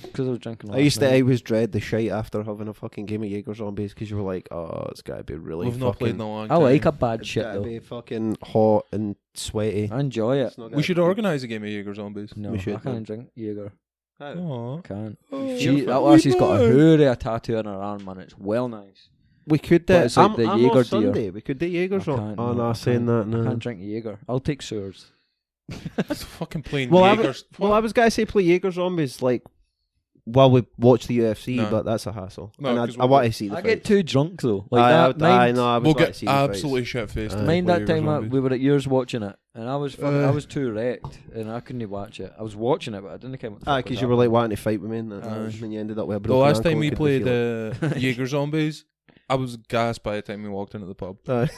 Because I was drinking. I always dread the shite after having a fucking game of Jaeger zombies because you were like, oh, it's gotta be really. We've not played in a long I time. like a bad it's shit gotta though. be fucking hot and sweaty. I enjoy it. We should organise a game of Jaeger zombies. No, We should, I can't drink Jaeger. Oh, I can't. Oh, That lassie's got a hooray a tattoo on her arm, man. It's well nice. We could But it's like the I'm Jaeger off deer. Sunday. We could do Jaegers I on. can't, Oh no, no, I saying can't. that I no. can't drink Jaeger. I'll take Sewers. it's fucking plain Well, Jaegers. I was gonna say play Jaeger zombies like while we watch the UFC, No. but that's a hassle. No, And 'cause I want to see the I fight. get too drunk though. Like I that. Mind, know. I We'll would like get to see the fights. absolutely shit faced. mind that time we were at yours watching it, and I was I was too wrecked, and I couldn't watch it. I was watching it, but I didn't care what the fuck was because you were like wanting to fight with me, and then you ended up with a The broken last ankle time we and played couldn't feel Jaeger zombies, I was gassed by the time we walked into the pub. it.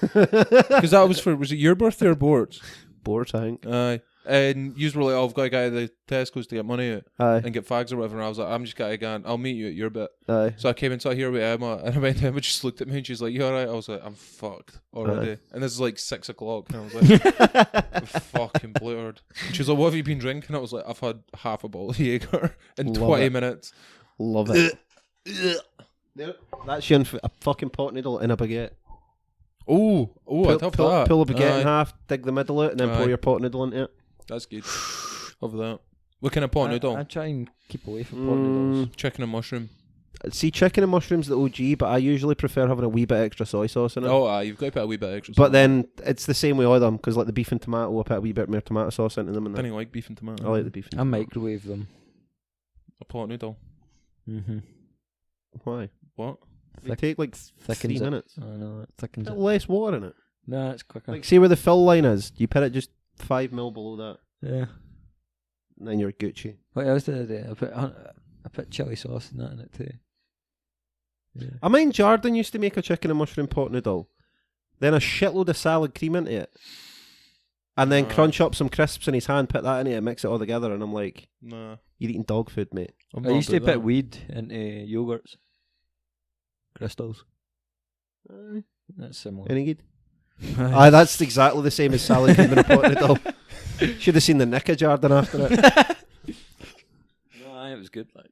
Because that was it your birthday or Bort's? Bored, I think. Aye. And you were like, oh, I've got to go to the Tesco's to get money out Aye, and get fags or whatever. And I was like, I'm just going to go. I'll meet you at your bit. aye. So I came and sat here with Emma, and I went to Emma, just looked at me, and she's like, you alright? I was like, I'm fucked already. And this is like 6 o'clock, and I was like, I'm fucking blurred. And she was like, what have you been drinking? I was like, I've had half a bottle of Jaeger in Love 20 it. minutes. Love it. That's your a fucking pot noodle in a baguette. Oh, I'd have that. Pull a baguette Aye. in half, dig the middle out, and then Aye. pour your pot noodle into it. That's good. Love that. What kind of pot noodle? I try and keep away from pot noodles. Chicken and mushroom. See, chicken and mushrooms the OG, but I usually prefer having a wee bit extra soy sauce in it. Oh, you've got to put a wee bit extra. But then it's the same with all of them because like the beef and tomato, I put a wee bit more tomato sauce into them. And I didn't like beef and tomato. I like the beef. And I tomato. microwave them. A pot noodle. Mm-hmm. Why? What? They take like Thickens 3 it. minutes. I know, it thickens Put it. less water in it. Nah, it's quicker. Like see where the fill line is. You put it just 5 mil below that, Yeah. and then you're Gucci. What else did I do? I put chili sauce in that in it too. Yeah. I mind Jordan used to make a chicken and mushroom pot noodle, then a shitload of salad cream into it, and then crunch up some crisps in his hand, put that in it, mix it all together, and I'm like, Nah. you're eating dog food, mate. I'm I not used to about put that. weed into yogurts. Crystals. That's similar. Any good? Aye, that's exactly the same as salad cream in a pot noodle. Should have seen the Nick of Jordan after it. No, it was good. Like,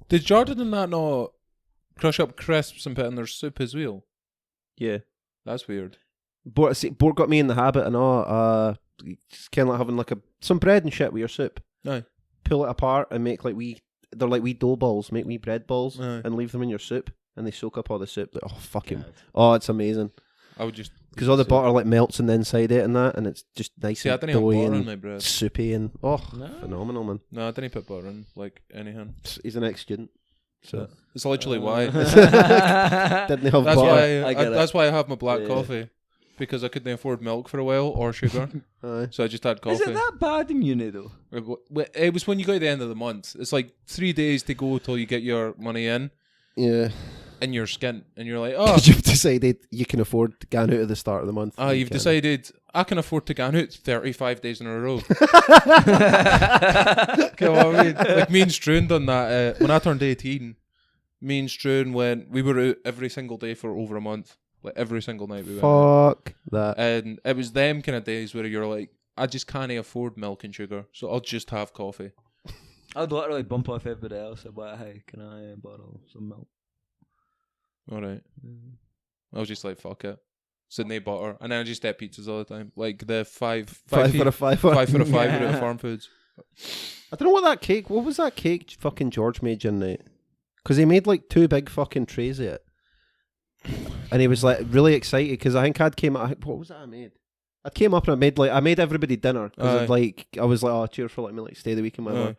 Did Jordan and that not crush up crisps and put in their soup as well? Yeah. That's weird. Bort got me in the habit and it's kind of like having like some bread and shit with your soup. Aye. Pull it apart and make they're like wee dough balls, make wee bread balls Aye. and leave them in your soup and they soak up all the soup. Like, oh, fucking, God. oh, it's amazing. I would just... Because all the butter like melts on the inside it and that, and it's just nice See, I and didn't have doughy butter in and my bread. soupy and No. phenomenal, man. No, I didn't put butter in, like, anything. He's an ex-student, so It's literally why. didn't have That's butter. why I get it. that's why I have my black Yeah. coffee. Because I couldn't afford milk for a while or sugar. Aye. So I just had coffee. Is it that bad in uni though? It was when you got to the end of the month. It's like 3 days to go till you get your money in your skin. And you're like, oh, You've decided you can afford to gan out at the start of the month. you've decided I can afford to gan out 35 days in a row. Okay, well, I mean, like me and Struan done that when I turned 18. Me and Struan we were out every single day for over a month. Like every single night we went out. Fuck that. And it was them kind of days where you're like, I just can't afford milk and sugar, so I'll just have coffee. I'd literally bump off everybody else. I'd be like, hey, can I borrow some milk? Alright. I was just like, fuck it. Sydney butter. And then I just ate pizzas all the time. Like the five for a fiver. 5 for a £5 at Farm Foods. I don't know what was that cake fucking George made you night? Because he made like 2 big fucking trays of it. And he was like really excited because I think what was that I made? I came up and I made everybody dinner because I was like, oh, cheers for letting me like stay the weekend, whatever.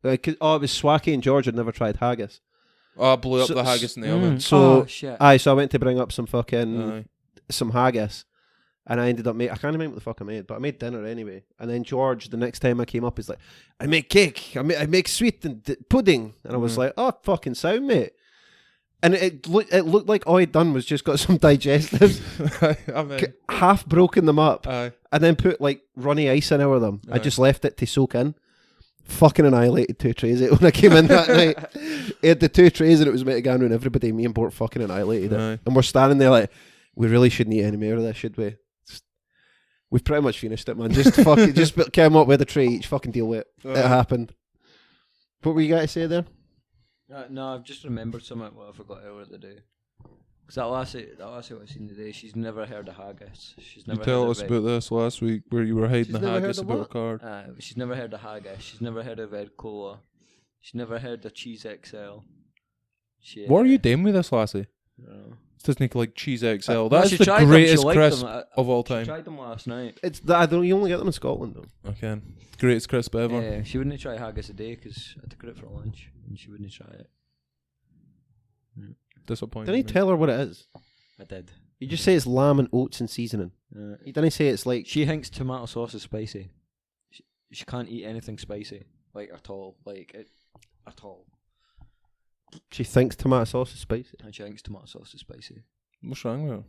It was Swacky and George had never tried haggis. Oh, I blew up the haggis in the oven. So shit. so I went to bring up some fucking some haggis, and I ended up I can't remember what the fuck I made, but I made dinner anyway. And then George, the next time I came up, is like, I make cake, I make sweet and pudding, and I was like, oh, fucking sound, mate. And it looked like all he'd done was just got some digestives, I mean, half broken them up, aye. and then put like runny ice in over them. I Aye. just left it to soak in fucking annihilated 2 trays when I came in that night. He had the 2 trays and it was meant to go around everybody. Me and Bort fucking annihilated it. Aye. And we're standing there like, we really shouldn't eat any more of this, should we? We've pretty much finished it, man. Just fucking, just came up with a tray each. Fucking deal with it. It happened. What were you going to say there? No, I've just remembered something what I forgot earlier today. Because that lassie I seen today, she's never heard of haggis. She's You never tell heard us of about this last week where you were hiding She's the never haggis heard of about a what? card. she's never heard of haggis. She's never heard of Ed Cola. She's never heard of Cheese XL. What are you doing with this, lassie? No. It doesn't like Cheese XL. No, That's she the tried them, she greatest liked crisp them. of all She time. tried them last night. It's that I don't. You only get them in Scotland though. Okay. Greatest crisp ever. Yeah, she wouldn't try haggis a day because I took her out for lunch and she wouldn't try it. Disappointing. Didn't he tell her what it is? I did. You just say it's lamb and oats and seasoning. He didn't say it's like. She thinks tomato sauce is spicy. She can't eat anything spicy, like at all, at all. She thinks tomato sauce is spicy. And she thinks tomato sauce is spicy. What's wrong with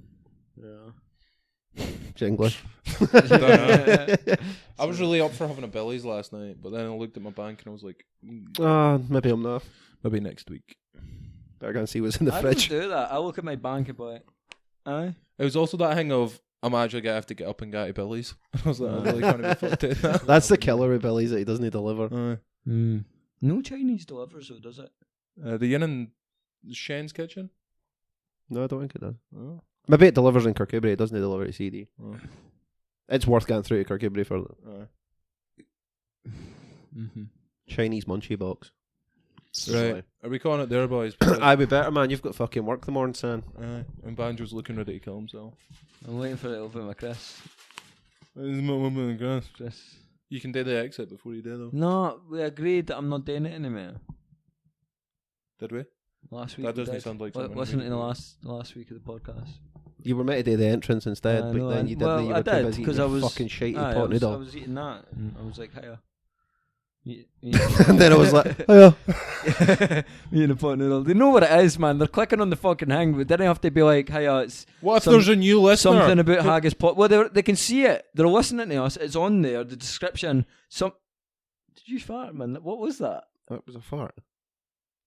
Yeah. It's English. her? I was really up for having a Billy's last night, but then I looked at my bank and I was like, Maybe I'm not. maybe next week. Better go and see what's in the I fridge. don't do that. I look at my bank and be like, aye. It was also that thing of, I'm actually going to have to get up and go to Billy's. I was like, I'm really trying to be fucked in that. That's the killer with Billy's that he doesn't deliver. No Chinese delivers though, does it? The inn in Shen's kitchen? No, I don't think it does. Oh. Maybe it delivers in Kirkcudbright. It doesn't deliver to CD. Oh. It's worth getting through to Kirkcudbright for the Chinese munchie box. Right. Are we calling it there, boys? Aye, be better, man. You've got fucking work the morning, son. And Banjo's looking ready to kill himself. I'm waiting for it to open my Chris. Chris. You can do the exit before you do, though. No, we agreed that I'm not doing it anymore. Did we? Last week. That we doesn't did. sound like something Listen we to the do. last week of the podcast. You were meant to do the entrance instead, I but know, then you didn't. well, you I were too did, busy 'cause eating I your was- fucking shitey Aye, pot I noodle. was eating that, and I was like, hiya. And then I was like, oh yeah. Eating a pot noodle. They know what it is, man. They're clicking on the fucking hang, but they didn't have to be like, hiya, it's What if there's a new listener? something about Haggis pot. Well, they can see it. They're listening to us. It's on there. The description. Did you fart, man? What was that? That was a fart.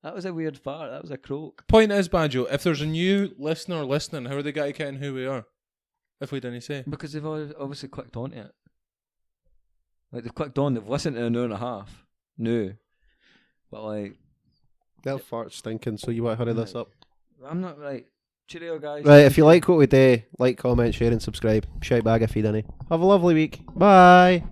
That was a weird fart. That was a croak. Point is, Banjo, if there's a new listener listening, how are they going to get in who we are? If we didn't say. Because they've obviously clicked onto it. Like, they've clicked on, they've listened to an hour and a half. No. But, like... Their fart's stinking, so you want to hurry this up. I'm not, right. Cheerio, guys. Right, if you like what we do, like, comment, share and subscribe. Shout back if you didn't. Have a lovely week. Bye.